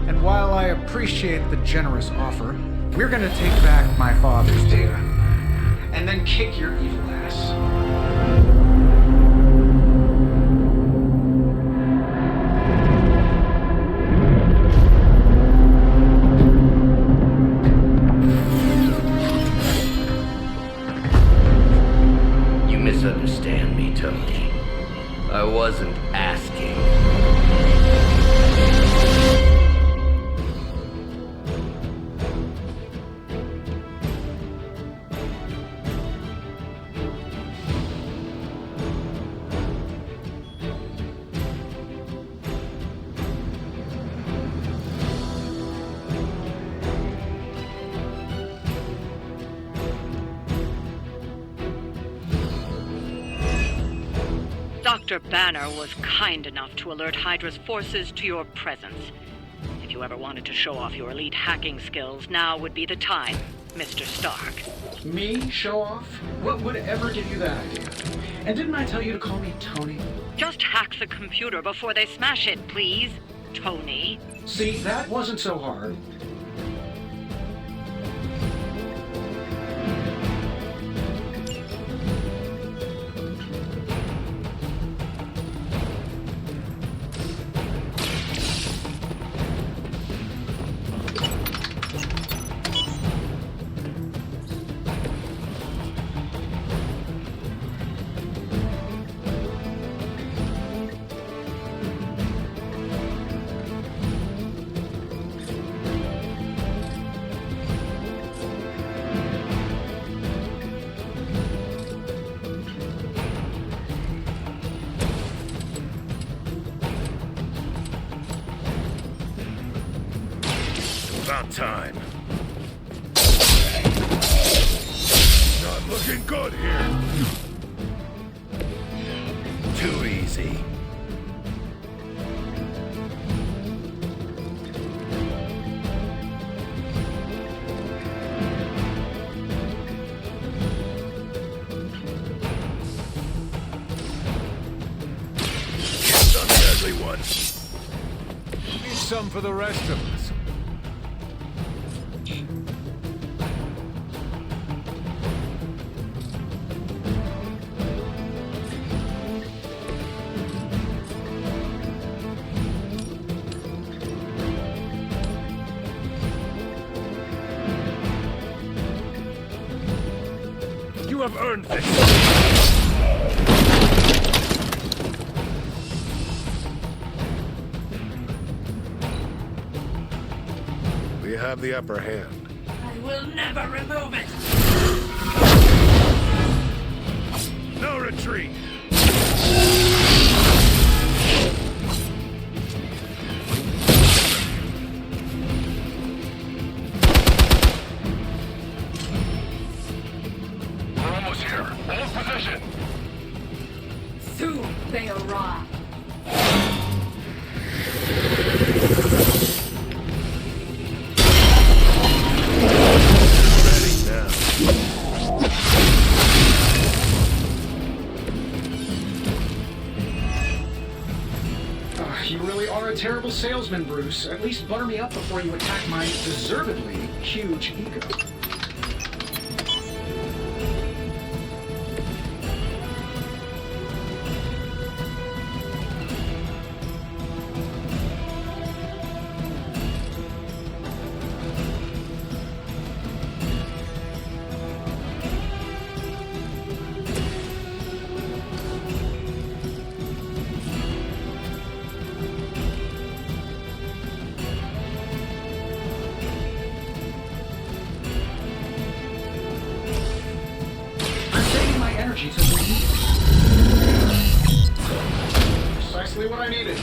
And while I appreciate the generous offer, we're gonna take back my father's data, and then kick your evil ass. You misunderstand. Dr. Banner was kind enough to alert Hydra's forces to your presence. If you ever wanted to show off your elite hacking skills, now would be the time, Mr. Stark. Me? Show off? What would ever give you that idea? And didn't I tell you to call me Tony? Just hack the computer before they smash it, please, Tony. See, that wasn't so hard. About time. Not looking good here. Too easy. Some deadly one. Need some for the rest of us. You have earned this. We have the upper hand. I will never remove it! No retreat. We're almost here. Hold position. Soon they arrive. Ready now. You really are a terrible salesman, Bruce. At least butter me up before you attack my deservedly huge ego. Energy to the heat. Precisely what I needed.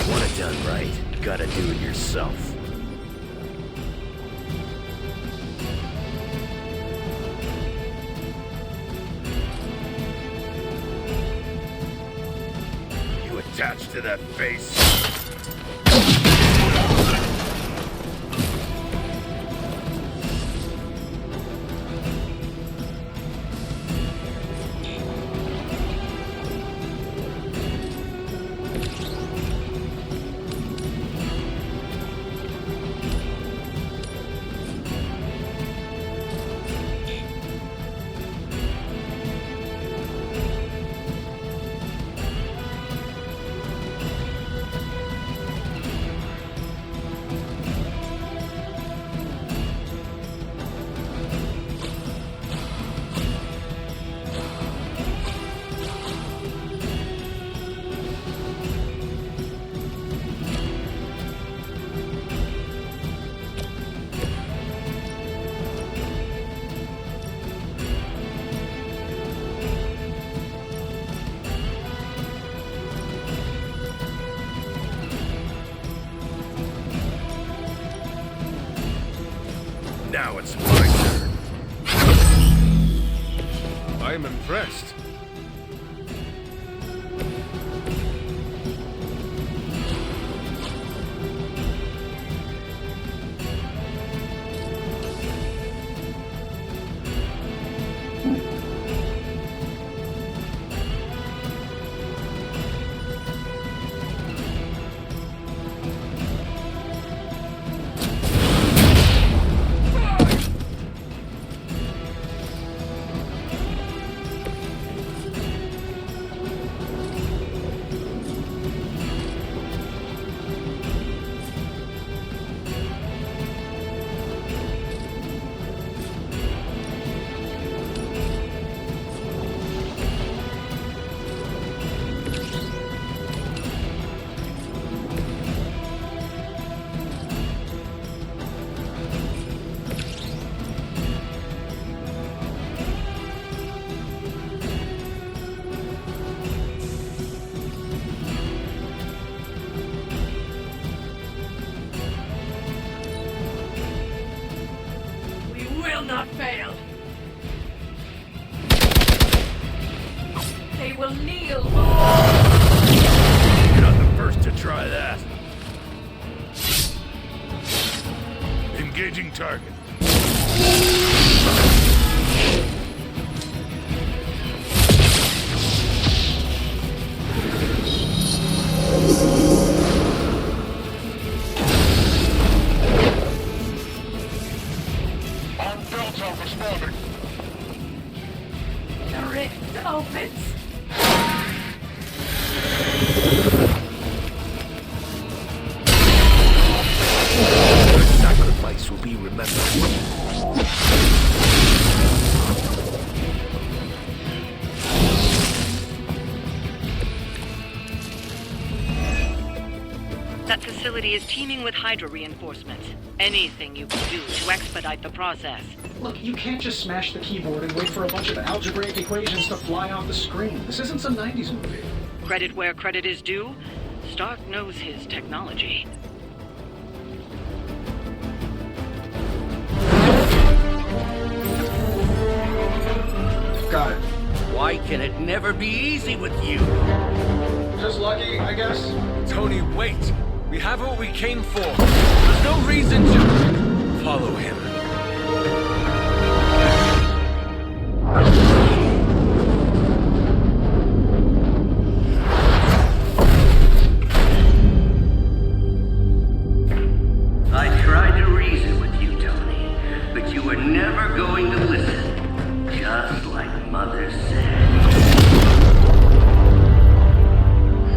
You want it done right, you gotta do it yourself. Attached to that face. It's my turn. I am impressed. Not fail. They will kneel. You're not the first to try that. Engaging target. The rift opens. Your sacrifice will be remembered. That facility is teeming with Hydra reinforcements. Anything you can do to expedite the process. Look, you can't just smash the keyboard and wait for a bunch of algebraic equations to fly off the screen. This isn't some 90s movie. Credit where credit is due. Stark knows his technology. Got it. Why can it never be easy with you? Just lucky, I guess. Tony, wait! We have what we came for. There's no reason to follow him. I tried to reason with you, Tony, but you were never going to listen. Just like Mother said.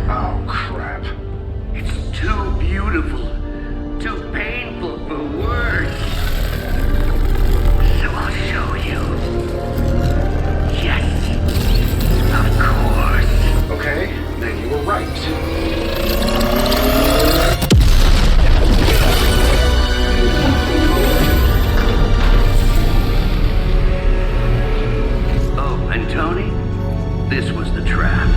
Oh, crap. It's too beautiful, too painful for words. So I'll show you. Yes, of course. Okay, then you were right. Oh, and Tony, this was the trap.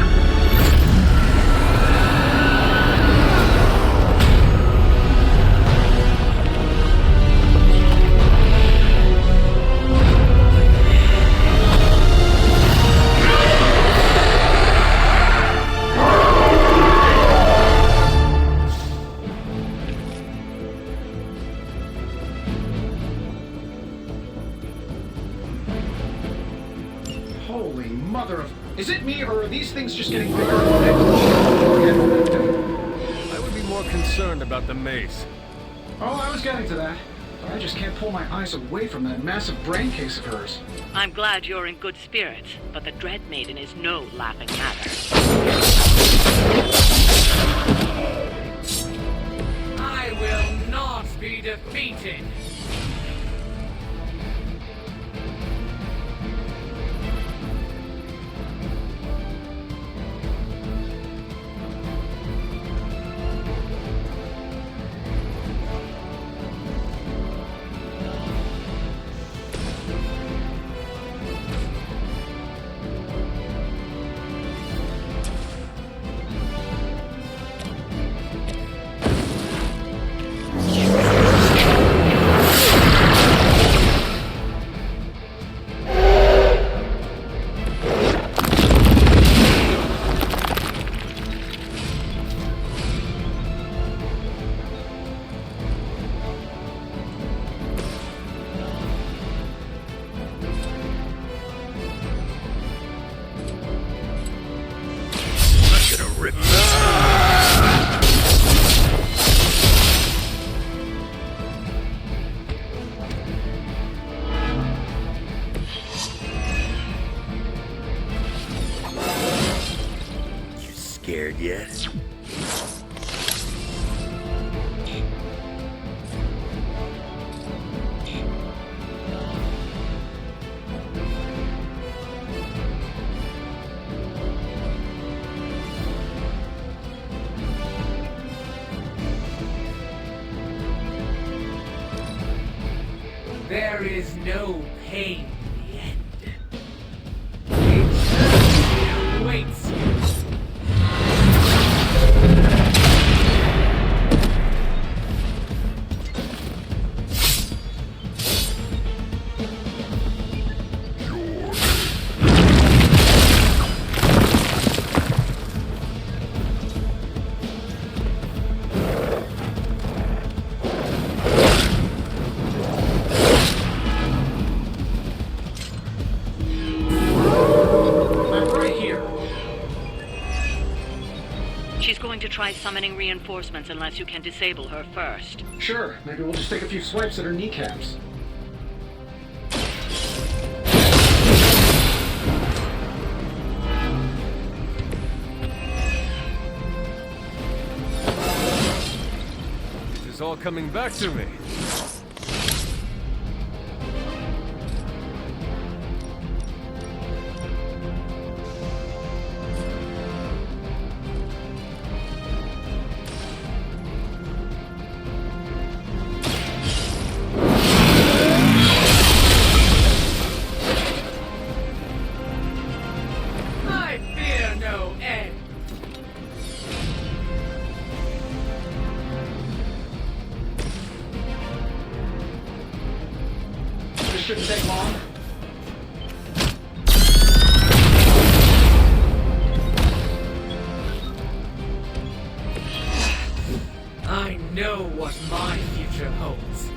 Holy mother of... Is it me, or are these things just getting bigger? I would be more concerned about the maze. Oh, I was getting to that. But I just can't pull my eyes away from that massive brain case of hers. I'm glad you're in good spirits, but the Dread Maiden is no laughing matter. I will not be defeated. scared yet? There is no pain in the end. Eternity awaits you. She's going to try summoning reinforcements unless you can disable her first. Sure, maybe we'll just take a few swipes at her kneecaps. This is all coming back to me. I fear no end. This shouldn't take long. I know what my future holds.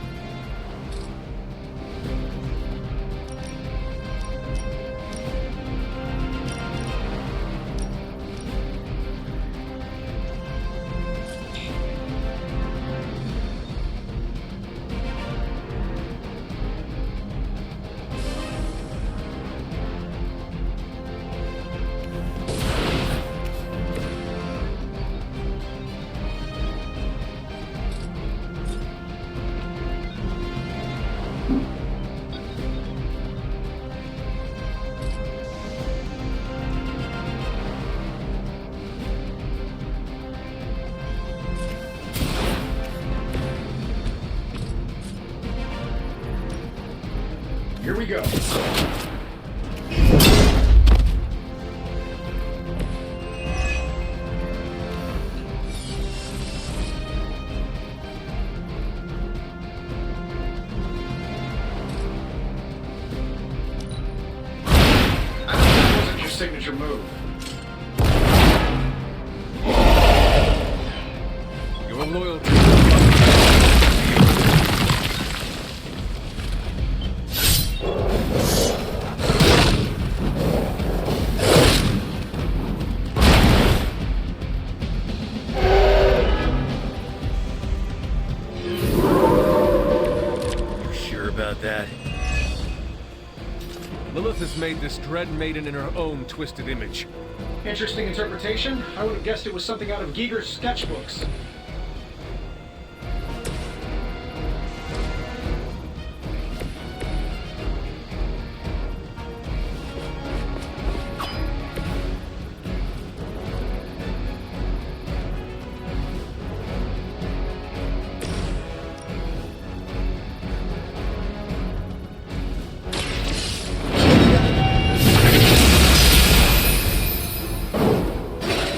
Here we go. That wasn't your signature move. Your loyalty. You sure about that? Lilith has made this Dread Maiden in her own twisted image. Interesting interpretation. I would have guessed it was something out of Giger's sketchbooks.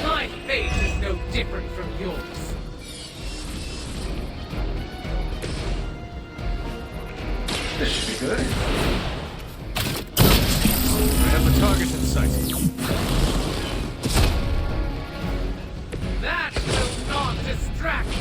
My fate is no different from yours. This should be good. I have the target in sight. That will not distract me.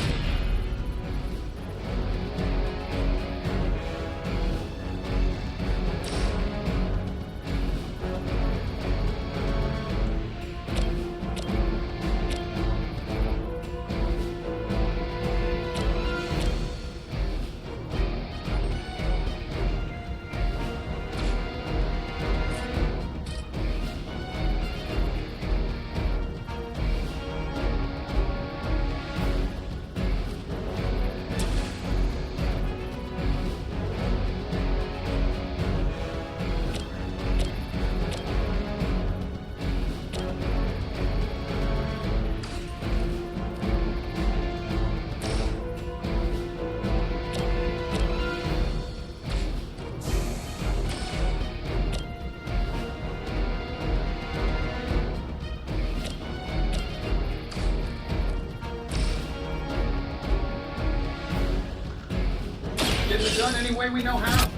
say we know how.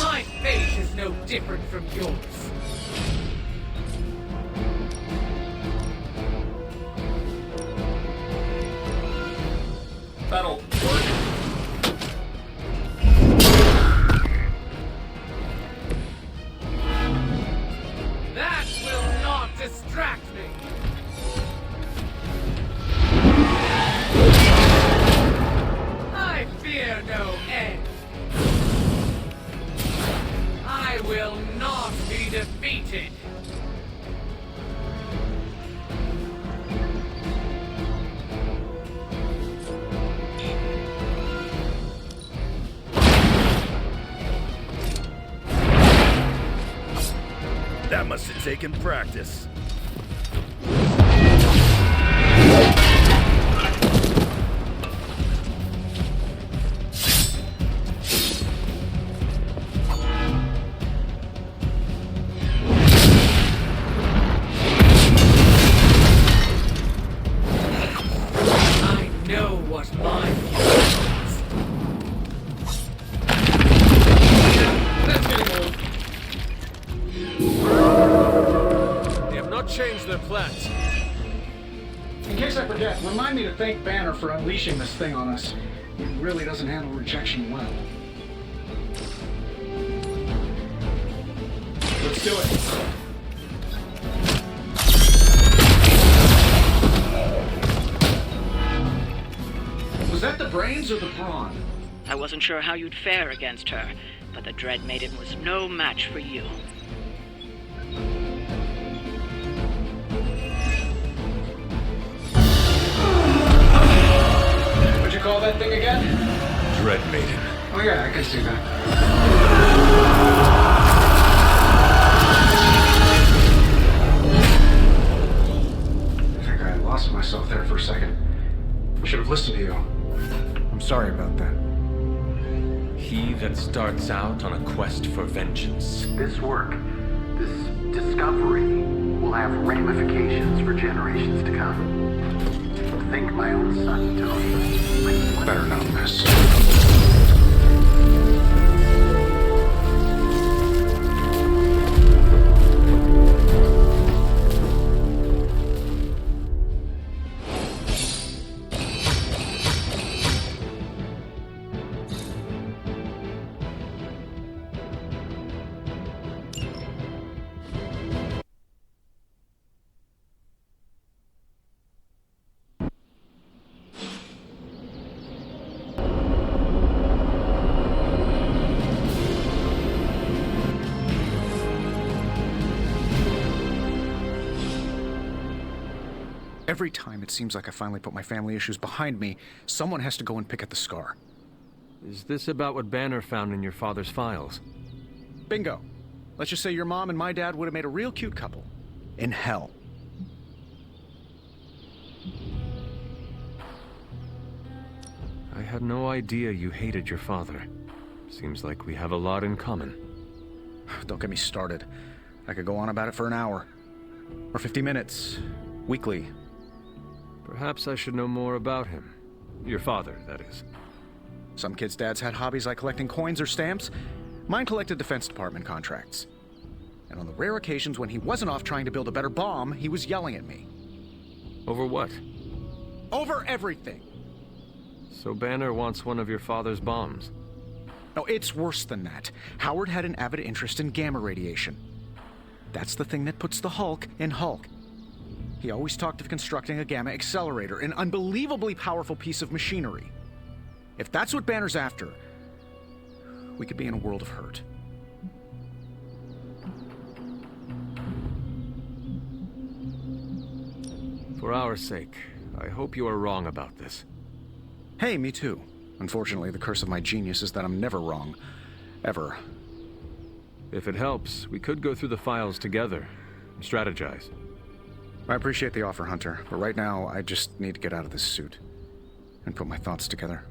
My fate is no different from yours. That'll work. That will not distract me. I fear no end. I will not be defeated. That must have taken practice. I know what my future is. That's getting old. They have not changed their plans. In case I forget, remind me to thank Banner for unleashing this thing on us. He really doesn't handle rejection well. Let's do it. Was that the brains or the brawn? I wasn't sure how you'd fare against her, but the Dread Maiden was no match for you. What'd you call that thing again? Dread Maiden. Oh yeah, I can see that. I think I lost myself there for a second. I should have listened to you. I'm sorry about that. He that starts out on a quest for vengeance. This work, this discovery, will have ramifications for generations to come. Think my own son, Tony. Better not miss. Every time it seems like I finally put my family issues behind me, someone has to go and pick at the scar. Is this about what Banner found in your father's files? Bingo. Let's just say your mom and my dad would have made a real cute couple. In hell. I had no idea you hated your father. Seems like we have a lot in common. Don't get me started. I could go on about it for an hour. Or 50 minutes. Weekly. Perhaps I should know more about him. Your father, that is. Some kids' dads had hobbies like collecting coins or stamps. Mine collected Defense Department contracts. And on the rare occasions when he wasn't off trying to build a better bomb, he was yelling at me. Over what? Over everything! So Banner wants one of your father's bombs. No, it's worse than that. Howard had an avid interest in gamma radiation. That's the thing that puts the Hulk in Hulk. He always talked of constructing a gamma accelerator, an unbelievably powerful piece of machinery. If that's what Banner's after, we could be in a world of hurt. For our sake, I hope you are wrong about this. Hey, me too. Unfortunately, the curse of my genius is that I'm never wrong. Ever. If it helps, we could go through the files together and strategize. I appreciate the offer, Hunter, but right now, I just need to get out of this suit and put my thoughts together.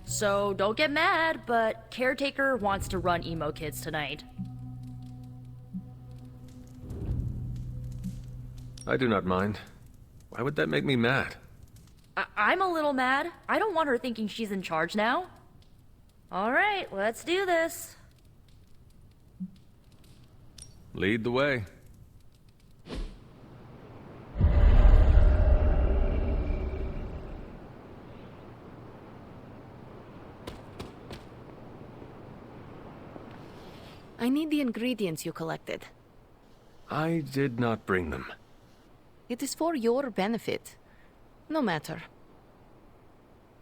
So don't get mad, but Caretaker wants to run Emo Kids tonight. I do not mind. Why would that make me mad? I'm a little mad. I don't want her thinking she's in charge now. Alright, let's do this. Lead the way. I need the ingredients you collected. I did not bring them. It is for your benefit. No matter.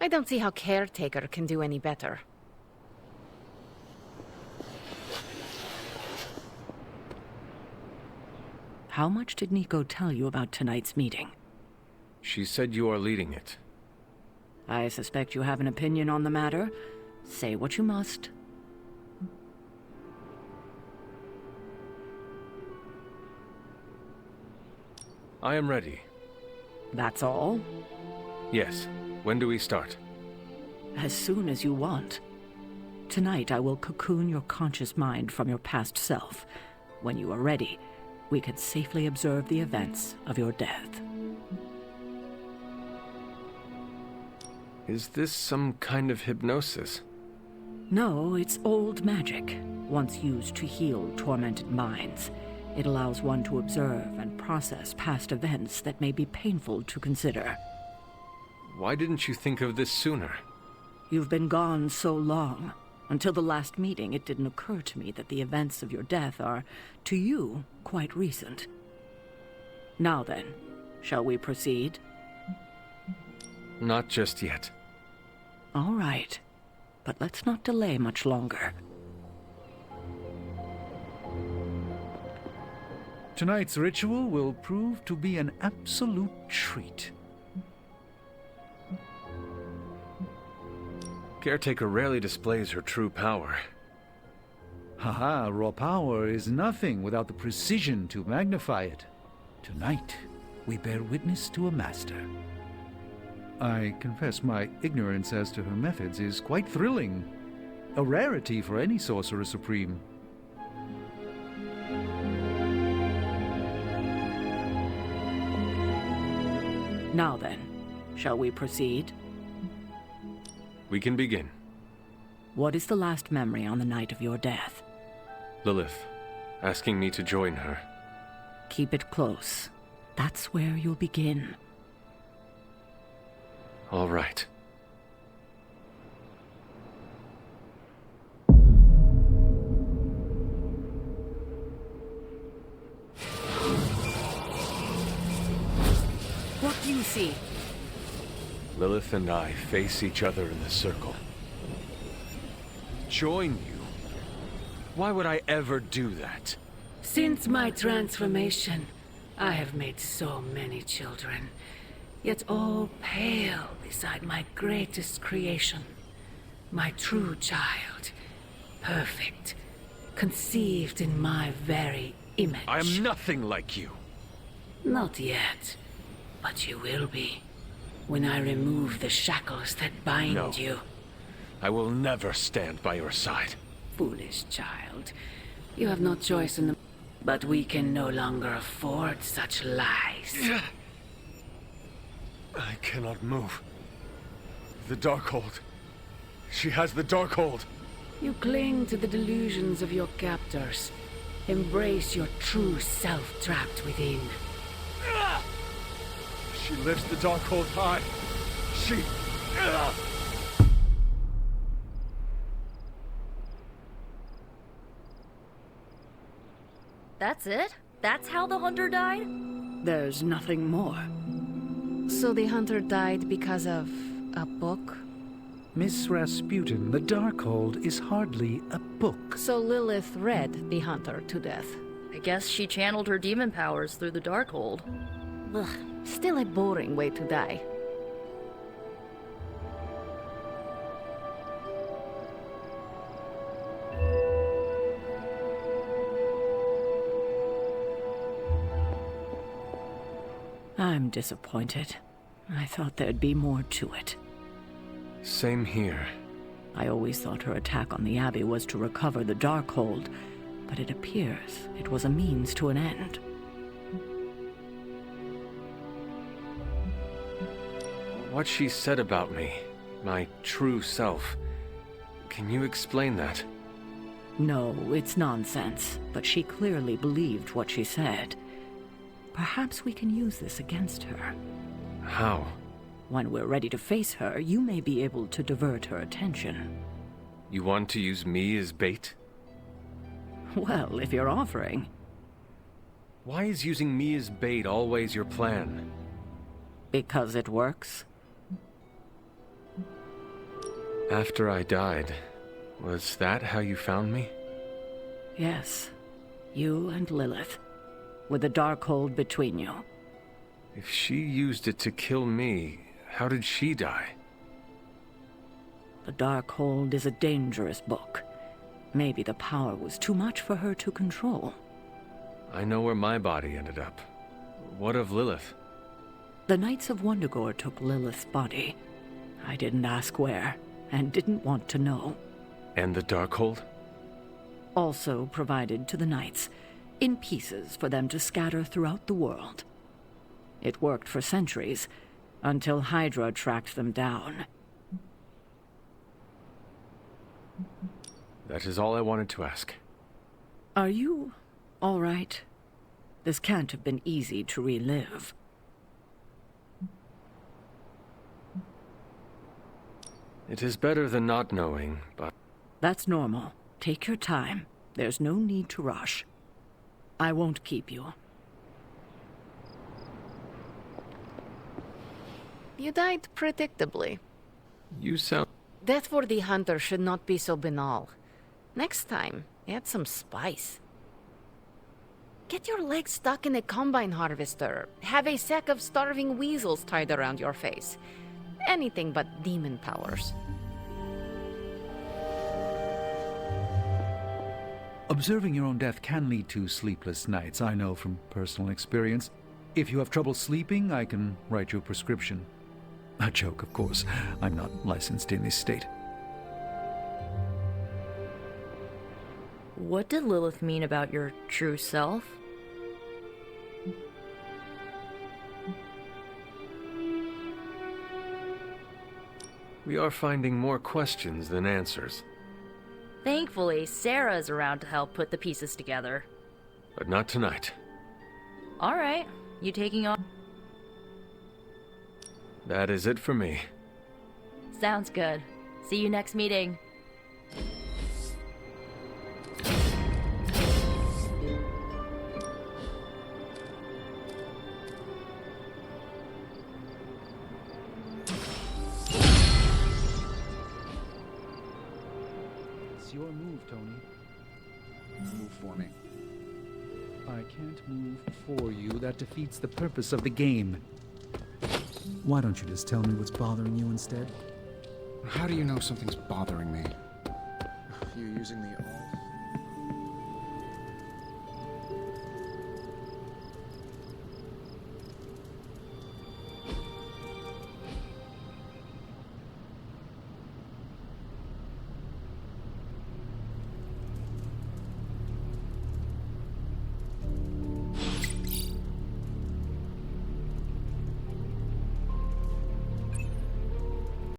I don't see how Caretaker can do any better. How much did Nico tell you about tonight's meeting? She said you are leading it. I suspect you have an opinion on the matter. Say what you must. I am ready. That's all? Yes. When do we start? As soon as you want. Tonight I will cocoon your conscious mind from your past self. When you are ready, we can safely observe the events of your death. Is this some kind of hypnosis? No, it's old magic, once used to heal tormented minds. It allows one to observe and process past events that may be painful to consider. Why didn't you think of this sooner? You've been gone so long. Until the last meeting, it didn't occur to me that the events of your death are, to you, quite recent. Now then, shall we proceed? Not just yet. All right, but let's not delay much longer. Tonight's ritual will prove to be an absolute treat. Caretaker rarely displays her true power. Haha, raw power is nothing without the precision to magnify it. Tonight, we bear witness to a master. I confess my ignorance as to her methods is quite thrilling. A rarity for any Sorcerer Supreme. Now then, shall we proceed? We can begin. What is the last memory on the night of your death? Lilith, asking me to join her. Keep it close. That's where you'll begin. All right. What do you see? Lilith and I face each other in the circle. Join you? Why would I ever do that? Since my transformation, I have made so many children, yet all pale beside my greatest creation. My true child, perfect, conceived in my very image. I am nothing like you. Not yet, but you will be. When I remove the shackles that bind you. I will never stand by your side. Foolish child. You have no choice in the... But we can no longer afford such lies. I cannot move. The Darkhold. She has the Darkhold. You cling to the delusions of your captors. Embrace your true self trapped within. She lifts the Darkhold high. She... That's it? That's how the hunter died? There's nothing more. So the hunter died because of a book? Miss Rasputin, the Darkhold is hardly a book. So Lilith read the hunter to death. I guess she channeled her demon powers through the Darkhold. Ugh, still a boring way to die. I'm disappointed. I thought there'd be more to it. Same here. I always thought her attack on the Abbey was to recover the Darkhold, but it appears it was a means to an end. What she said about me, my true self, can you explain that? No, it's nonsense, but she clearly believed what she said. Perhaps we can use this against her. How? When we're ready to face her, you may be able to divert her attention. You want to use me as bait? Well, if you're offering. Why is using me as bait always your plan? Because it works. After I died, was that how you found me? Yes. You and Lilith. With the Darkhold between you. If she used it to kill me, how did she die? The Darkhold is a dangerous book. Maybe the power was too much for her to control. I know where my body ended up. What of Lilith? The Knights of Wundagore took Lilith's body. I didn't ask where, and didn't want to know. And the Darkhold? Also provided to the Knights, in pieces for them to scatter throughout the world. It worked for centuries, until Hydra tracked them down. That is all I wanted to ask. Are you all right? This can't have been easy to relive. It is better than not knowing, but... That's normal. Take your time. There's no need to rush. I won't keep you. You died predictably. You sound... Death for the Hunter should not be so banal. Next time, add some spice. Get your legs stuck in a combine harvester. Have a sack of starving weasels tied around your face. Anything but demon powers. Observing your own death can lead to sleepless nights, I know from personal experience. If you have trouble sleeping, I can write you a prescription. A joke, of course. I'm not licensed in this state. What did Lilith mean about your true self? We are finding more questions than answers. Thankfully, Sarah's around to help put the pieces together. But not tonight. Alright, you taking off? That is it for me. Sounds good. See you next meeting. It's your move, Tony. Move for me. I can't move for you. That defeats the purpose of the game. Why don't you just tell me what's bothering you instead? How do you know something's bothering me? You're using the all?